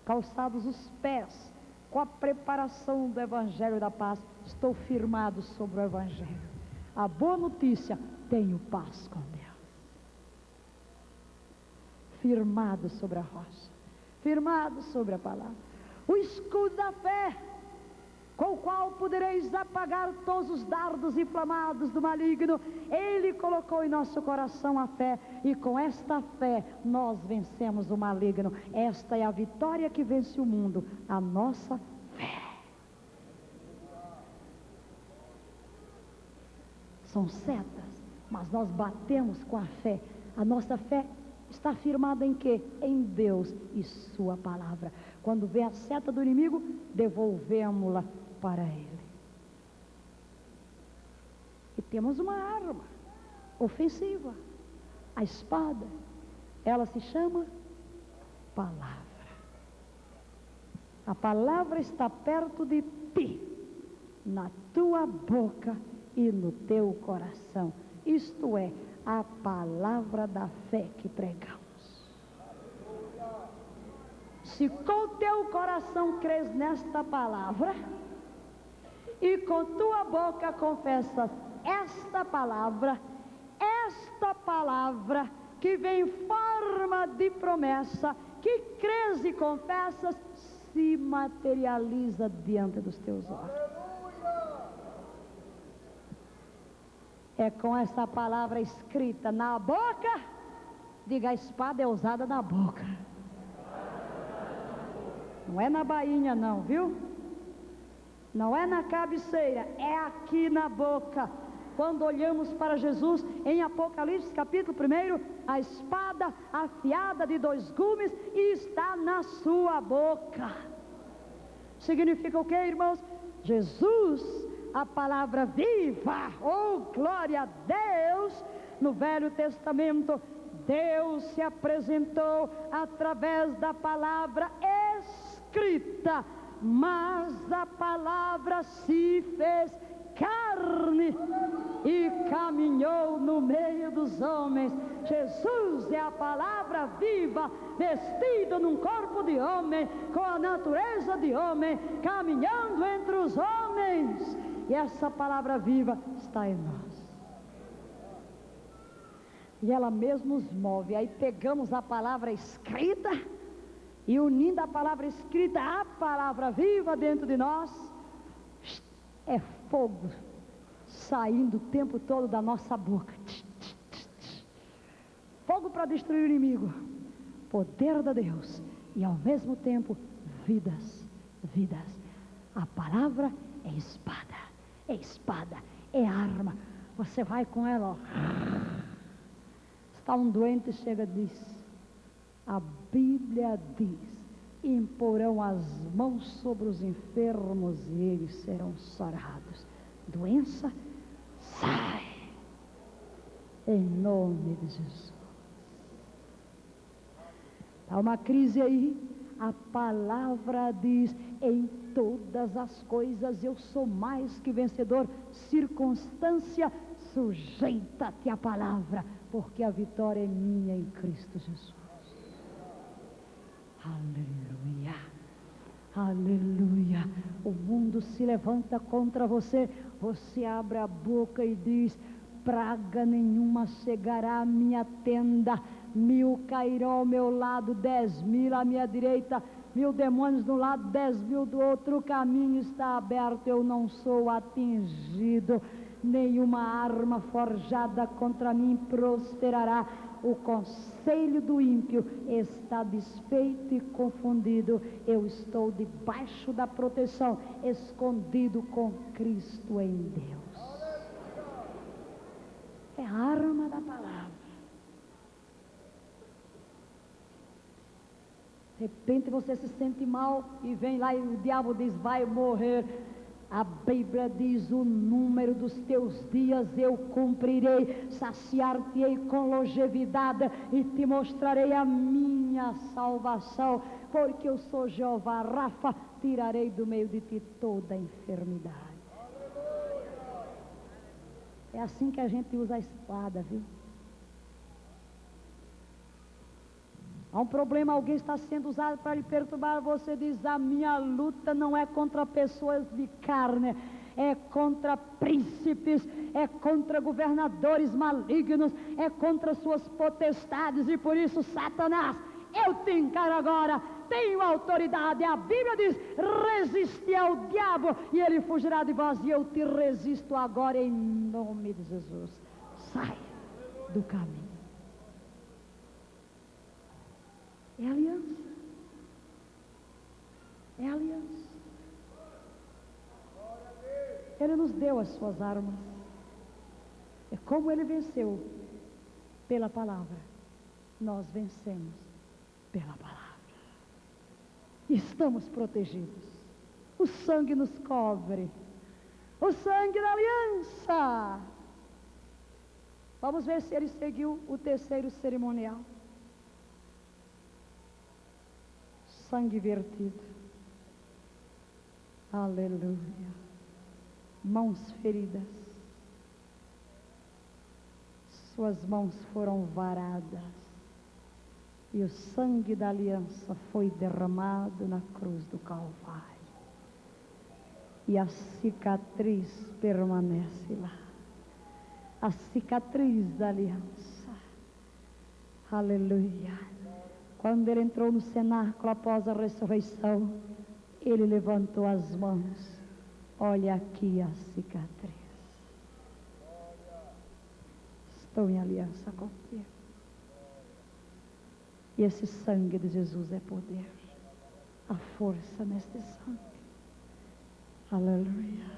Calçados os pés com a preparação do Evangelho da paz, estou firmado sobre o Evangelho. A boa notícia, tenho paz com Deus. Firmado sobre a rocha, firmado sobre a palavra. O escudo da fé, com o qual podereis apagar todos os dardos inflamados do maligno. Ele colocou em nosso coração a fé, e com esta fé nós vencemos o maligno. Esta é a vitória que vence o mundo, a nossa fé. São setas, mas nós batemos com a fé. A nossa fé está firmada em quê? Em Deus e sua palavra. Quando vem a seta do inimigo, devolvemos-la para Ele. E temos uma arma ofensiva, a espada. Ela se chama palavra. A palavra está perto de ti, na tua boca e no teu coração. Isto é, a palavra da fé que pregamos. Se com teu coração crês nesta palavra e com tua boca confessas esta palavra que vem em forma de promessa, que crês e confessas, se materializa diante dos teus olhos. É com essa palavra escrita na boca, diga, a espada é usada na boca. Não é na bainha não, viu? Não é na cabeceira, é aqui na boca. Quando olhamos para Jesus em Apocalipse capítulo 1, a espada afiada de 2 gumes está na sua boca. Significa o que, irmãos? Jesus, a palavra viva, oh glória a Deus. No Velho Testamento, Deus se apresentou através da palavra escrita, mas a palavra se fez carne e caminhou no meio dos homens. Jesus é a palavra viva, vestido num corpo de homem, com a natureza de homem, caminhando entre os homens. E essa palavra viva está em nós. E ela mesmo nos move. Aí pegamos a palavra escrita e unindo a palavra escrita à palavra viva dentro de nós, é fogo saindo o tempo todo da nossa boca. Fogo para destruir o inimigo. Poder de Deus. E ao mesmo tempo, vidas. A palavra é espada, é arma. Você vai com ela, ó. Está um doente, chega e diz, a Bíblia diz, imporão as mãos sobre os enfermos e eles serão sarados. Doença, sai, em nome de Jesus. Há uma crise aí, a palavra diz, em todas as coisas eu sou mais que vencedor. Circunstância, sujeita-te à palavra, porque a vitória é minha em Cristo Jesus. Aleluia, aleluia. O mundo se levanta contra você, você abre a boca e diz, praga nenhuma chegará à minha tenda. 1000 cairão ao meu lado, 10.000 à minha direita, 1000 demônios de um lado, 10.000 do outro. O caminho está aberto, eu não sou atingido. Nenhuma arma forjada contra mim prosperará. O conselho do ímpio está desfeito e confundido. Eu estou debaixo da proteção, escondido com Cristo em Deus. É a arma da palavra. repente você se sente mal e vem lá e o diabo diz: vai morrer. A Bíblia diz: o número dos teus dias eu cumprirei, saciar-te-ei com longevidade e te mostrarei a minha salvação, porque eu sou Jeová Rafa, tirarei do meio de ti toda a enfermidade. É assim que a gente usa a espada, viu? Há um problema, alguém está sendo usado para lhe perturbar, você diz: a minha luta não é contra pessoas de carne, é contra príncipes, é contra governadores malignos, é contra suas potestades, e por isso, Satanás, eu te encaro agora, tenho autoridade. A Bíblia diz: resiste ao diabo e ele fugirá de vós, e eu te resisto agora em nome de Jesus. Sai do caminho. É aliança. É aliança. Ele nos deu as suas armas. É como ele venceu pela palavra. Nós vencemos pela palavra. Estamos protegidos. O sangue nos cobre. O sangue da aliança. Vamos ver se ele seguiu o terceiro cerimonial. Sangue vertido. Aleluia. Mãos feridas. Suas mãos foram varadas. E o sangue da aliança foi derramado na cruz do Calvário. E a cicatriz permanece lá. A cicatriz da aliança. Aleluia. Quando ele entrou no cenáculo após a ressurreição, ele levantou as mãos. Olha aqui a cicatriz. Estou em aliança contigo. E esse sangue de Jesus é poder. A força neste sangue. Aleluia.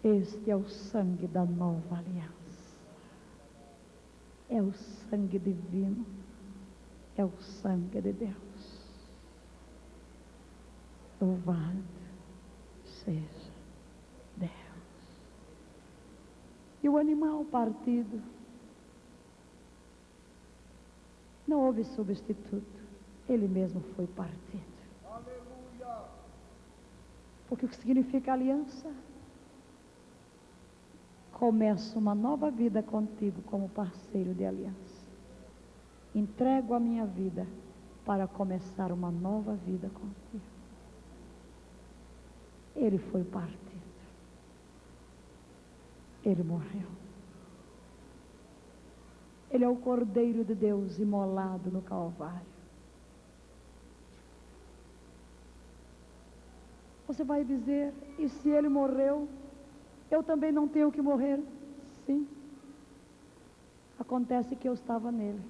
Este é o sangue da nova aliança. É o sangue divino. É o sangue de Deus. Louvado seja Deus. E o animal partido, não houve substituto. Ele mesmo foi partido. Aleluia. Porque o que significa aliança? Começo uma nova vida contigo como parceiro de aliança. Entrego a minha vida para começar uma nova vida contigo. Ele foi partido. Ele morreu. Ele é o Cordeiro de Deus imolado no Calvário. Você vai dizer: e se ele morreu, eu também não tenho que morrer? Sim. Acontece que eu estava nele.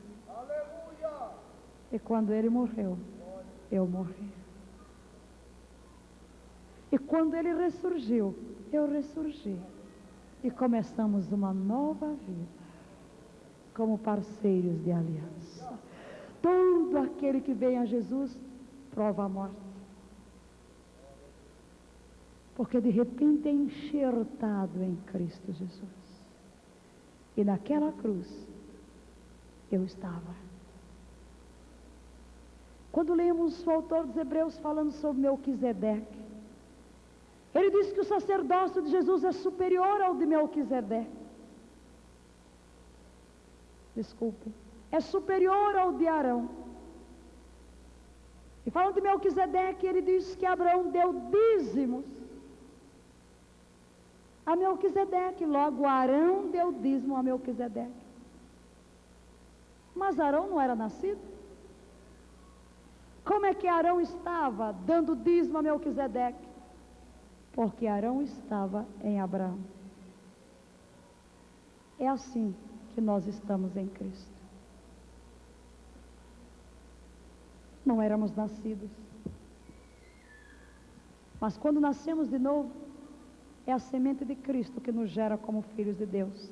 E quando ele morreu, eu morri. E quando ele ressurgiu, eu ressurgi. E começamos uma nova vida, como parceiros de aliança. Todo aquele que vem a Jesus, prova a morte. Porque de repente é enxertado em Cristo Jesus. E naquela cruz, eu estava. Quando lemos o autor dos Hebreus falando sobre Melquisedeque, ele diz que o sacerdócio de Jesus é superior ao de Melquisedeque. Desculpe, é superior ao de Arão. E falando de Melquisedeque, ele diz que Abraão deu dízimos a Melquisedeque, logo Arão deu dízimo a Melquisedeque. Mas Arão não era nascido. Como é que Arão estava dando dízimo a Melquisedeque? Porque Arão estava em Abraão. É assim que nós estamos em Cristo. Não éramos nascidos. Mas quando nascemos de novo, é a semente de Cristo que nos gera como filhos de Deus.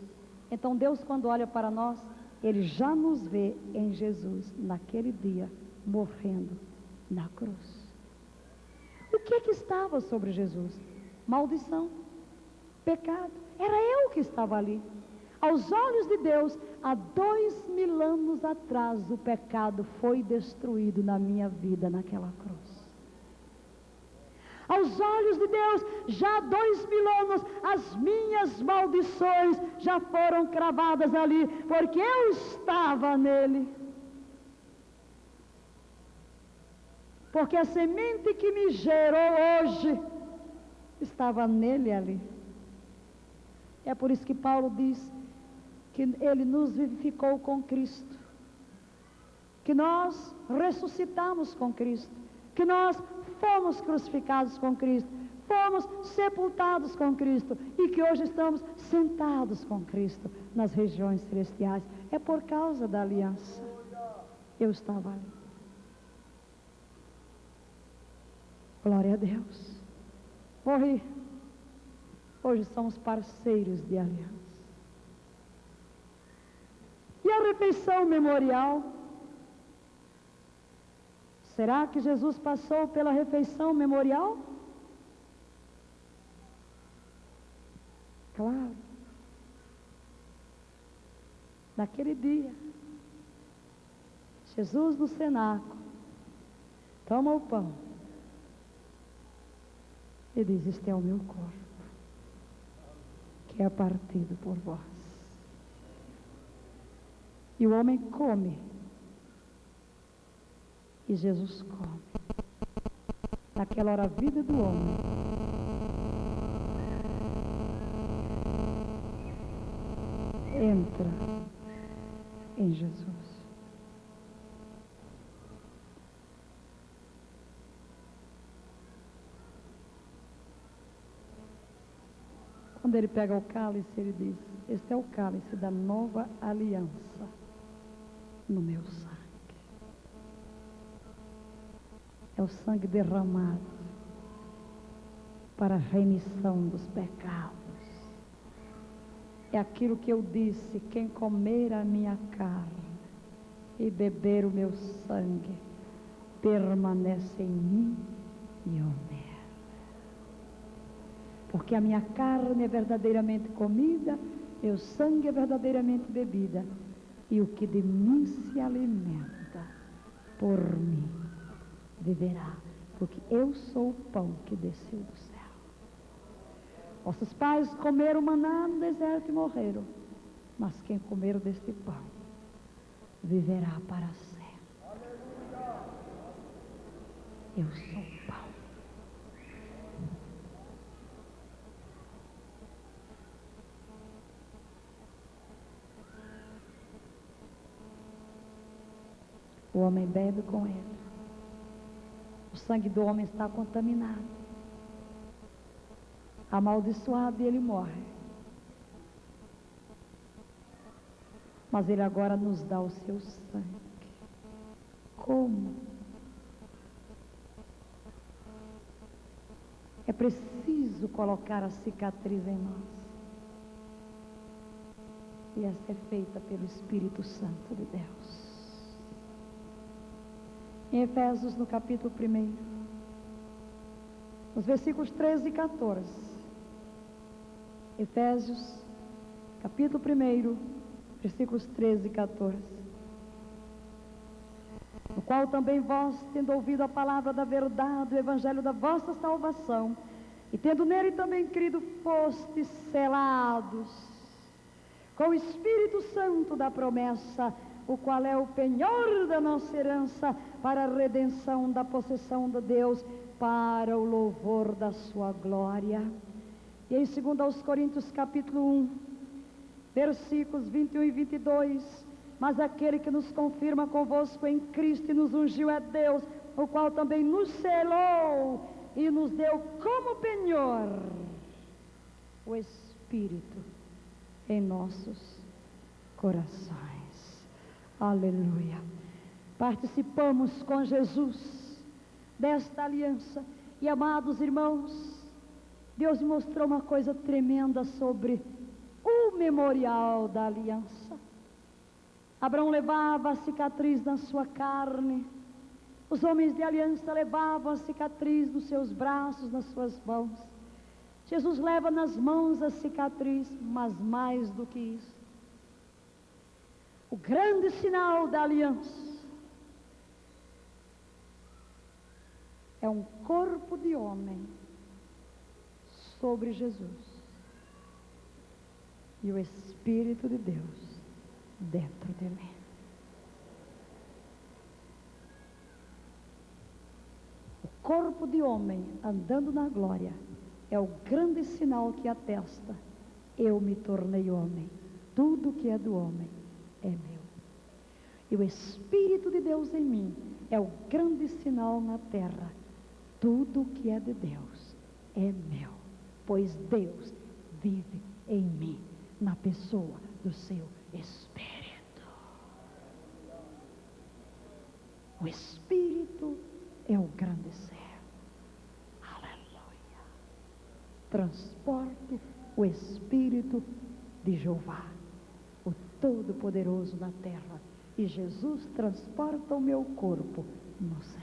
Então Deus, quando olha para nós, Ele já nos vê em Jesus naquele dia morrendo na cruz. O que estava sobre Jesus? Maldição, pecado. Era eu que estava ali. Aos olhos de Deus, há 2000 anos atrás, o pecado foi destruído na minha vida, naquela cruz. Aos olhos de Deus, já há 2000 anos, as minhas maldições já foram cravadas ali, porque eu estava nele. Porque a semente que me gerou hoje, estava nele ali. É por isso que Paulo diz que ele nos vivificou com Cristo, que nós ressuscitamos com Cristo, que nós fomos crucificados com Cristo, fomos sepultados com Cristo e que hoje estamos sentados com Cristo nas regiões celestiais. É por causa da aliança. Eu estava ali. Glória a Deus. Morri. Hoje somos parceiros de aliança. E a refeição memorial? Será que Jesus passou pela refeição memorial? Claro. Naquele dia, Jesus no cenáculo toma o pão e diz: este é o meu corpo, que é partido por vós. E o homem come. E Jesus come. Naquela hora a vida do homem entra em Jesus. Quando ele pega o cálice, ele diz: este é o cálice da nova aliança no meu sangue. É o sangue derramado para a remissão dos pecados. É aquilo que eu disse: quem comer a minha carne e beber o meu sangue, permanece em mim e eu nele. Porque a minha carne é verdadeiramente comida, meu sangue é verdadeiramente bebida, e o que de mim se alimenta, por mim viverá, porque eu sou o pão que desceu do céu. Vossos pais comeram maná no deserto e morreram, mas quem comer deste pão viverá para sempre. Eu sou o pão. O homem bebe com ele. O sangue do homem está contaminado, amaldiçoado, e ele morre. Mas ele agora nos dá o seu sangue. Como? É preciso colocar a cicatriz em nós. E essa é feita pelo Espírito Santo de Deus. Em Efésios, no capítulo 1, nos versículos 13 e 14. Efésios, capítulo 1, versículos 13 e 14. No qual também vós, tendo ouvido a palavra da verdade, o evangelho da vossa salvação, e tendo nele também crido, fostes selados com o Espírito Santo da promessa, o qual é o penhor da nossa herança, para a redenção da possessão de Deus, para o louvor da sua glória. E em 2 Coríntios capítulo 1, versículos 21 e 22, mas aquele que nos confirma convosco em Cristo e nos ungiu é Deus, o qual também nos selou e nos deu como penhor o Espírito em nossos corações. Aleluia. Participamos com Jesus desta aliança. E, amados irmãos, Deus me mostrou uma coisa tremenda sobre o memorial da aliança. Abraão levava a cicatriz na sua carne Os homens de aliança levavam a cicatriz nos seus braços, nas suas mãos. Jesus leva nas mãos a cicatriz, mas mais do que isso, o grande sinal da aliança é um corpo de homem sobre Jesus e o Espírito de Deus dentro de mim. O corpo de homem andando na glória é o grande sinal que atesta: eu me tornei homem, tudo que é do homem é meu. E o Espírito de Deus em mim é o grande sinal na terra: tudo que é de Deus é meu, pois Deus vive em mim, na pessoa do seu Espírito. O Espírito é o grande céu. Aleluia. Transporto o Espírito de Jeová, o Todo-Poderoso na terra, e Jesus transporta o meu corpo no céu.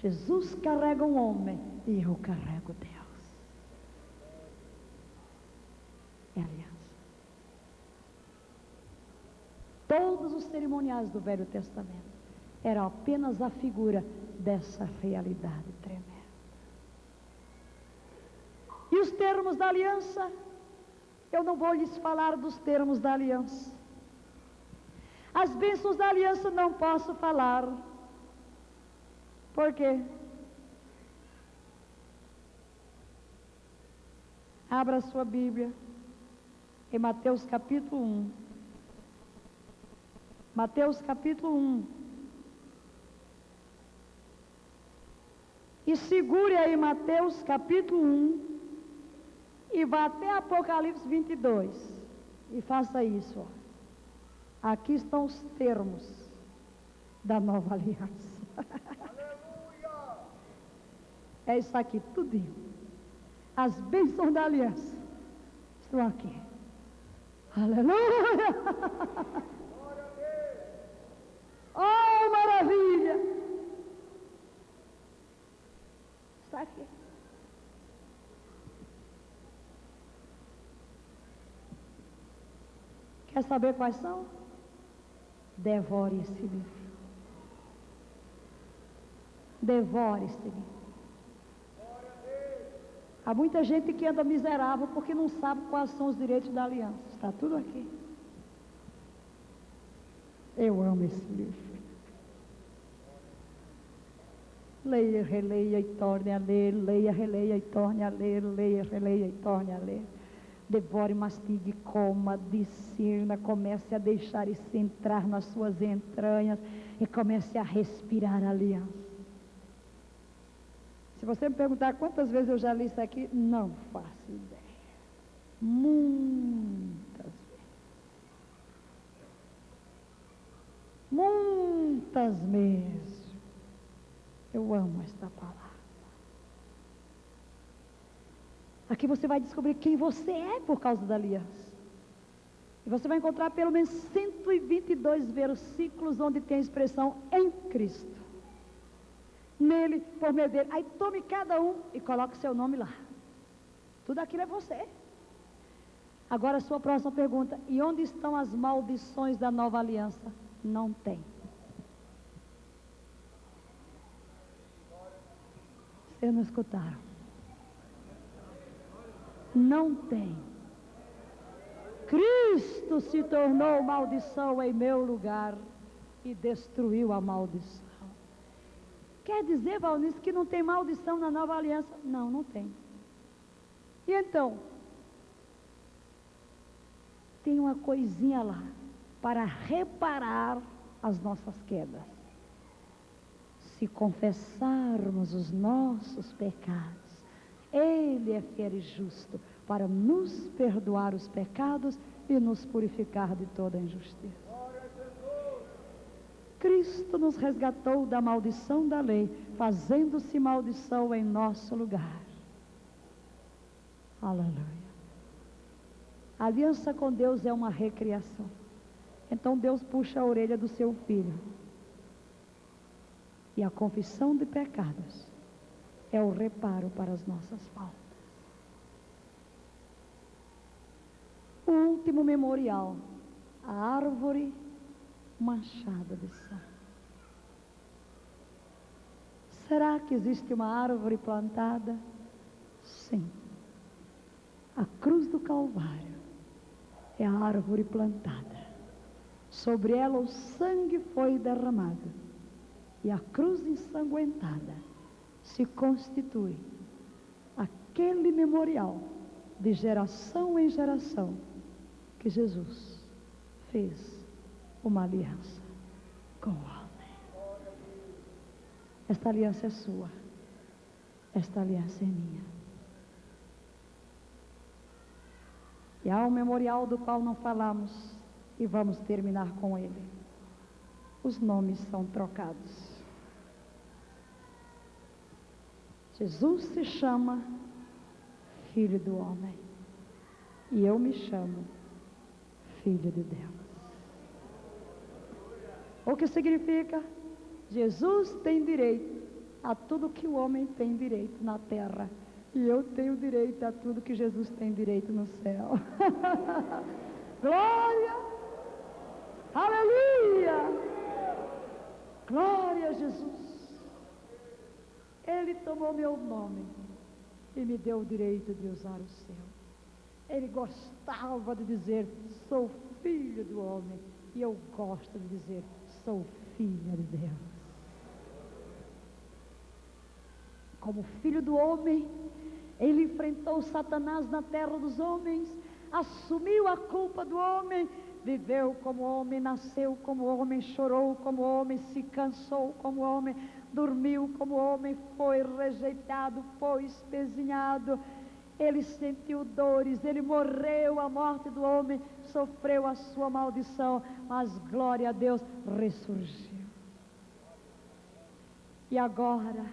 Jesus carrega um homem e eu carrego Deus. É aliança. Todos os cerimoniais do Velho Testamento eram apenas a figura dessa realidade tremenda. E os termos da aliança, eu não vou lhes falar dos termos da aliança. As bênçãos da aliança não posso falar. Por quê? Abra a sua Bíblia em Mateus capítulo 1. Mateus capítulo 1. E segure aí Mateus capítulo 1 e vá até Apocalipse 22. E faça isso, ó. Aqui estão os termos da nova aliança. É isso aqui, tudinho. As bênçãos da aliança estão aqui. Aleluia! Oh, maravilha! Está aqui. Quer saber quais são? Devore esse livro. Devore esse livro. Há muita gente que anda miserável porque não sabe quais são os direitos da aliança. Está tudo aqui. Eu amo esse livro. Leia, releia e torne a ler. Leia, releia e torne a ler. Leia, releia e torne a ler. Devore, mastigue, coma, discirna, comece a deixar isso entrar nas suas entranhas e comece a respirar a aliança. Se você me perguntar quantas vezes eu já li isso aqui, não faço ideia. Muitas vezes. Muitas vezes. Eu amo esta palavra. Aqui você vai descobrir quem você é por causa da aliança. E você vai encontrar pelo menos 122 versículos onde tem a expressão em Cristo. Nele, por meio dele. Aí tome cada um e coloque seu nome lá. Tudo aquilo é você. Agora a sua próxima pergunta: e onde estão as maldições da nova aliança? Não tem. Vocês não escutaram? Não tem. Cristo se tornou maldição em meu lugar e destruiu a maldição. Quer dizer, Valnice, que não tem maldição na nova aliança? Não, não tem. E então? Tem uma coisinha lá para reparar as nossas quedas. Se confessarmos os nossos pecados, Ele é fiel e justo para nos perdoar os pecados e nos purificar de toda injustiça. Cristo nos resgatou da maldição da lei, fazendo-se maldição em nosso lugar. Aleluia. A aliança com Deus é uma recriação. Então Deus puxa a orelha do seu filho. E a confissão de pecados é o reparo para as nossas faltas. O último memorial, a árvore manchada de sangue. Será que existe uma árvore plantada? Sim. A cruz do Calvário é a árvore plantada. Sobre ela o sangue foi derramado. E a cruz ensanguentada se constitui aquele memorial de geração em geração que Jesus fez uma aliança com o homem. Esta aliança é sua. Esta aliança é minha. E há um memorial do qual não falamos e vamos terminar com ele. Os nomes são trocados. Jesus se chama Filho do Homem e eu me chamo Filho de Deus. O que significa? Jesus tem direito a tudo que o homem tem direito na terra. E eu tenho direito a tudo que Jesus tem direito no céu. Glória! Aleluia! Glória a Jesus! Ele tomou meu nome e me deu o direito de usar o seu. Ele gostava de dizer, sou filho do homem. E eu gosto de dizer, sou filha de Deus. Como filho do homem, ele enfrentou Satanás na terra dos homens, assumiu a culpa do homem, viveu como homem, nasceu como homem, chorou como homem, se cansou como homem, dormiu como homem, foi rejeitado, foi espezinhado, ele sentiu dores, ele morreu a morte do homem, sofreu a sua maldição, mas glória a Deus, ressurgiu. E agora,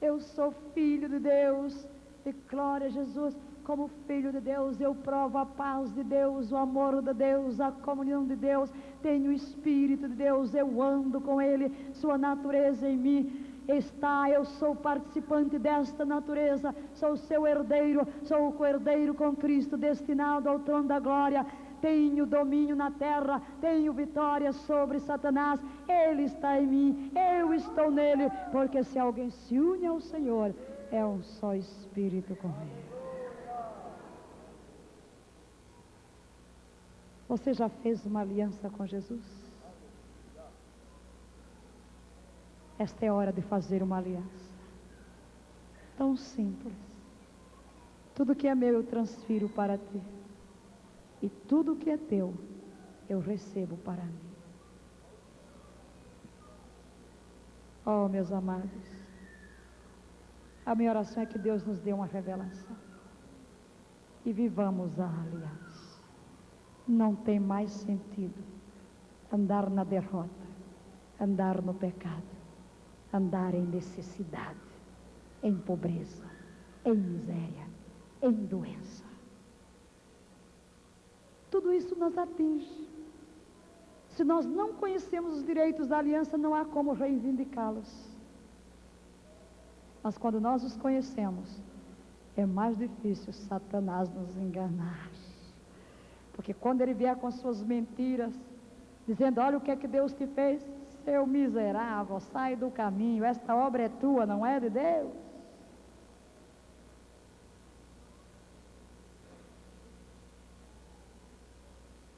eu sou filho de Deus, e glória a Jesus, como filho de Deus, eu provo a paz de Deus, o amor de Deus, a comunhão de Deus, tenho o Espírito de Deus, eu ando com Ele, sua natureza em mim está, eu sou participante desta natureza, sou seu herdeiro, sou o co-herdeiro com Cristo, destinado ao trono da glória, tenho domínio na terra, tenho vitória sobre Satanás, Ele está em mim, eu estou nele, porque se alguém se une ao Senhor, é um só Espírito com Ele. Você já fez uma aliança com Jesus? Esta é a hora de fazer uma aliança. Tão simples. Tudo que é meu eu transfiro para ti. E tudo que é teu eu recebo para mim. Oh, meus amados, a minha oração é que Deus nos dê uma revelação e vivamos a aliança. Não tem mais sentido andar na derrota, andar no pecado, andar em necessidade, em pobreza, em miséria, em doença. Tudo isso nos atinge. Se nós não conhecemos os direitos da aliança, não há como reivindicá-los. Mas quando nós os conhecemos, é mais difícil Satanás nos enganar. Porque quando ele vier com suas mentiras, dizendo, olha o que é que Deus te fez, seu miserável, sai do caminho, esta obra é tua, não é de Deus.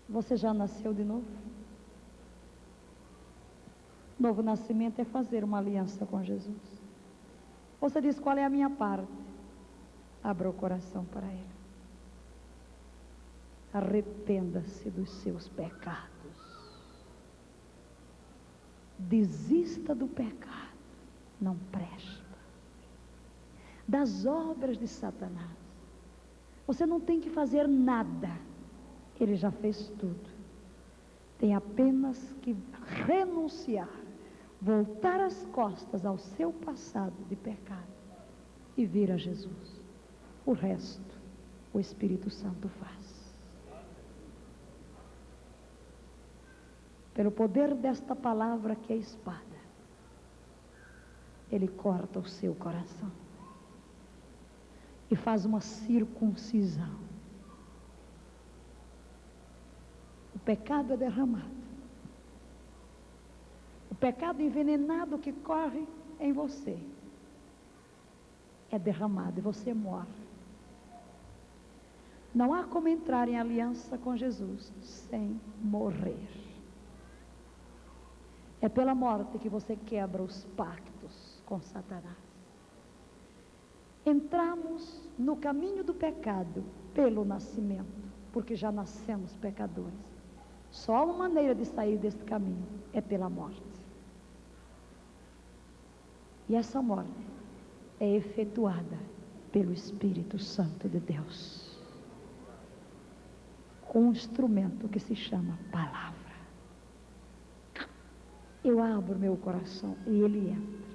Você já nasceu de novo? Novo nascimento é fazer uma aliança com Jesus. Você diz, qual é a minha parte? Abra o coração para Ele. Arrependa-se dos seus pecados. Desista do pecado. Não presta. Das obras de Satanás. Você não tem que fazer nada. Ele já fez tudo. Tem apenas que renunciar. Voltar as costas ao seu passado de pecado. E vir a Jesus. O resto, o Espírito Santo faz. Pelo poder desta palavra que é espada, Ele corta o seu coração e faz uma circuncisão. O pecado é derramado. O pecado envenenado que corre em você é derramado e você morre. Não há como entrar em aliança com Jesus sem morrer. É pela morte que você quebra os pactos com Satanás. Entramos no caminho do pecado pelo nascimento, porque já nascemos pecadores. Só uma maneira de sair desse caminho é pela morte. E essa morte é efetuada pelo Espírito Santo de Deus, com um instrumento que se chama palavra. Eu abro meu coração e ele entra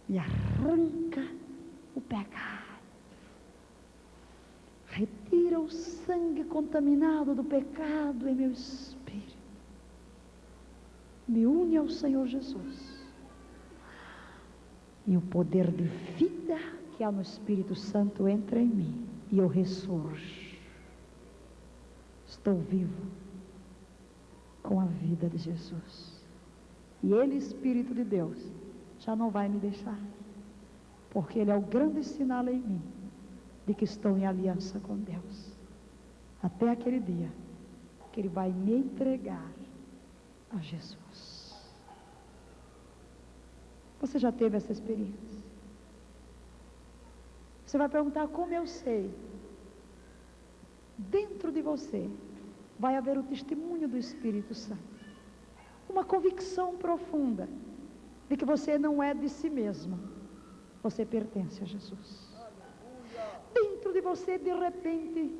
e arranca o pecado, retira o sangue contaminado do pecado em meu espírito, me une ao Senhor Jesus, e o poder de vida que há no Espírito Santo entra em mim e eu ressurjo. Estou vivo com a vida de Jesus. E Ele, Espírito de Deus, já não vai me deixar, porque Ele é o grande sinal em mim de que estou em aliança com Deus, até aquele dia que Ele vai me entregar a Jesus. Você já teve essa experiência? Você vai perguntar: como eu sei? Dentro de você vai haver o testemunho do Espírito Santo, uma convicção profunda de que você não é de si mesmo, você pertence a Jesus. Dentro de você, de repente,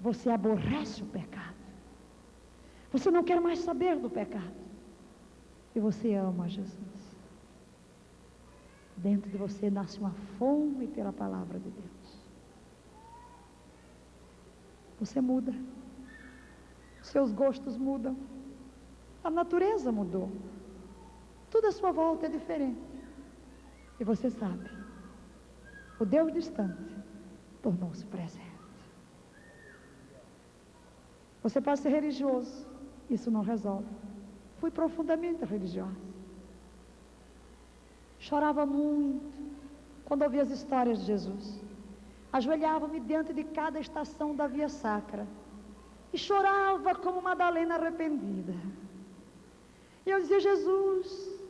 você aborrece o pecado, você não quer mais saber do pecado, e você ama Jesus. Dentro de você nasce uma fome pela palavra de Deus. Você muda, seus gostos mudam, a natureza mudou, tudo à sua volta é diferente. E você sabe, o Deus distante tornou-se presente. Você pode ser religioso, isso não resolve. Fui profundamente religiosa. Chorava muito quando ouvia as histórias de Jesus. Ajoelhava-me diante de cada estação da via sacra e chorava como Madalena arrependida. E eu dizia: Jesus,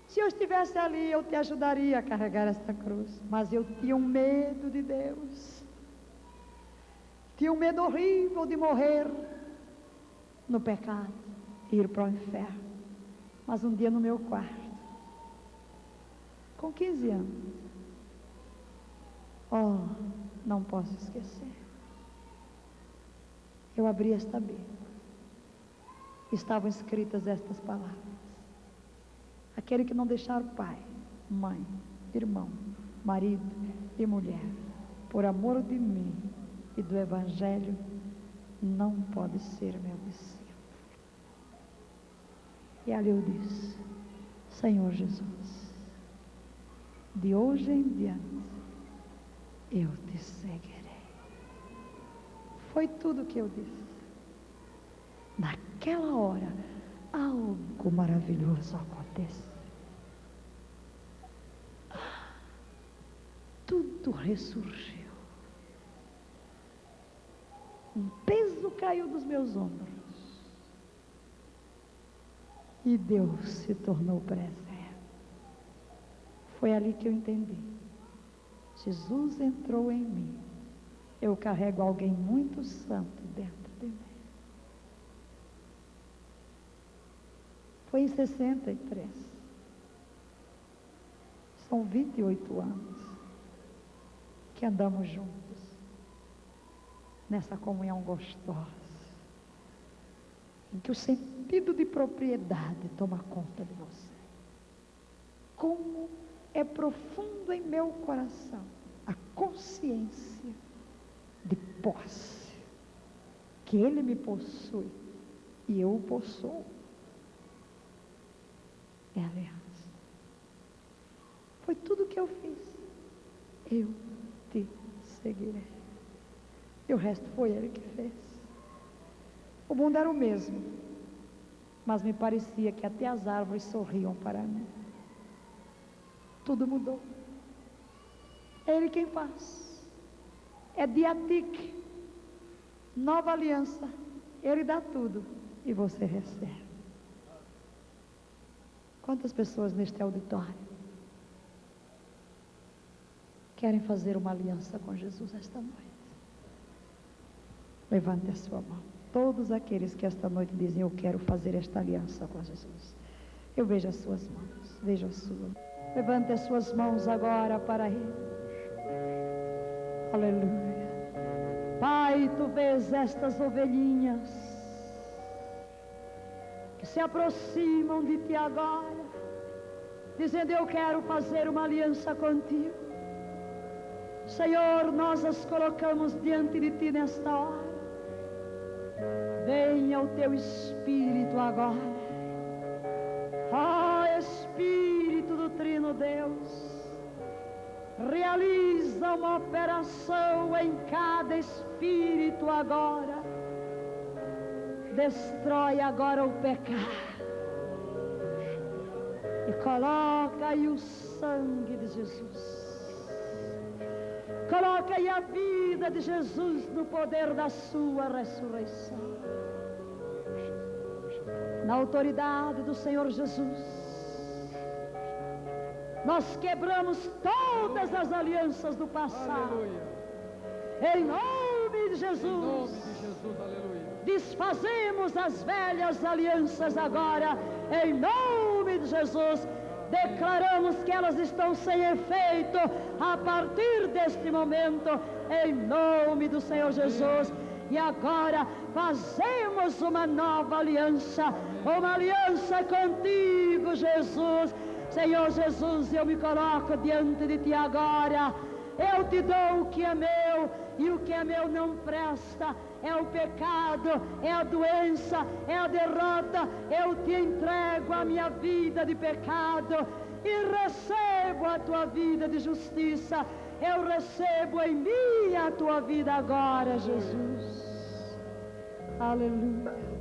se eu estivesse ali, eu te ajudaria a carregar esta cruz. Mas eu tinha um medo de Deus, tinha um medo horrível de morrer no pecado, ir para o inferno. Mas um dia no meu quarto, com 15 anos, não posso esquecer, eu abri esta Bíblia, estavam escritas estas palavras: aquele que não deixar pai, mãe, irmão, marido e mulher, por amor de mim e do Evangelho, não pode ser meu discípulo. E ali eu disse: Senhor Jesus, de hoje em diante eu te seguirei. Foi tudo o que eu disse. Naquela hora, algo maravilhoso aconteceu. Tudo ressurgiu. Um peso caiu dos meus ombros e Deus se tornou presente. Foi ali que eu entendi: Jesus entrou em mim, eu carrego alguém muito santo dentro de mim. Foi em 63. São 28 anos que andamos juntos nessa comunhão gostosa, em que o sentido de propriedade toma conta de você. Como é profundo em meu coração a consciência de posse, que Ele me possui e eu o possuo. É aliança. Foi tudo que eu fiz. Eu te seguirei. E o resto foi Ele que fez. O mundo era o mesmo, mas me parecia que até as árvores sorriam para mim. Tudo mudou. É Ele quem faz. É diatic, nova aliança. Ele dá tudo e você recebe. Quantas pessoas neste auditório querem fazer uma aliança com Jesus esta noite? Levante a sua mão. Todos aqueles que esta noite dizem: eu quero fazer esta aliança com Jesus. Eu vejo as suas mãos, vejo a sua. Levante as suas mãos agora para Ele. Aleluia. Pai, Tu vês estas ovelhinhas que se aproximam de Ti agora, dizendo: eu quero fazer uma aliança contigo. Senhor, nós as colocamos diante de Ti nesta hora. Venha o Teu Espírito agora. Espírito do Trino Deus, realiza uma operação em cada espírito agora. Destrói agora o pecado e coloca aí o sangue de Jesus. Coloca aí a vida de Jesus no poder da sua ressurreição. Na autoridade do Senhor Jesus, nós quebramos todas as alianças do passado. Aleluia. Em nome de Jesus. Em nome de Jesus, aleluia. Desfazemos as velhas alianças agora. Em nome de Jesus. Declaramos que elas estão sem efeito a partir deste momento. Em nome do Senhor Jesus. E agora fazemos uma nova aliança. Uma aliança contigo, Jesus. Senhor Jesus, eu me coloco diante de Ti agora. Eu Te dou o que é meu, e o que é meu não presta. É o pecado, é a doença, é a derrota. Eu Te entrego a minha vida de pecado e recebo a Tua vida de justiça. Eu recebo em mim a Tua vida agora, Jesus. Aleluia.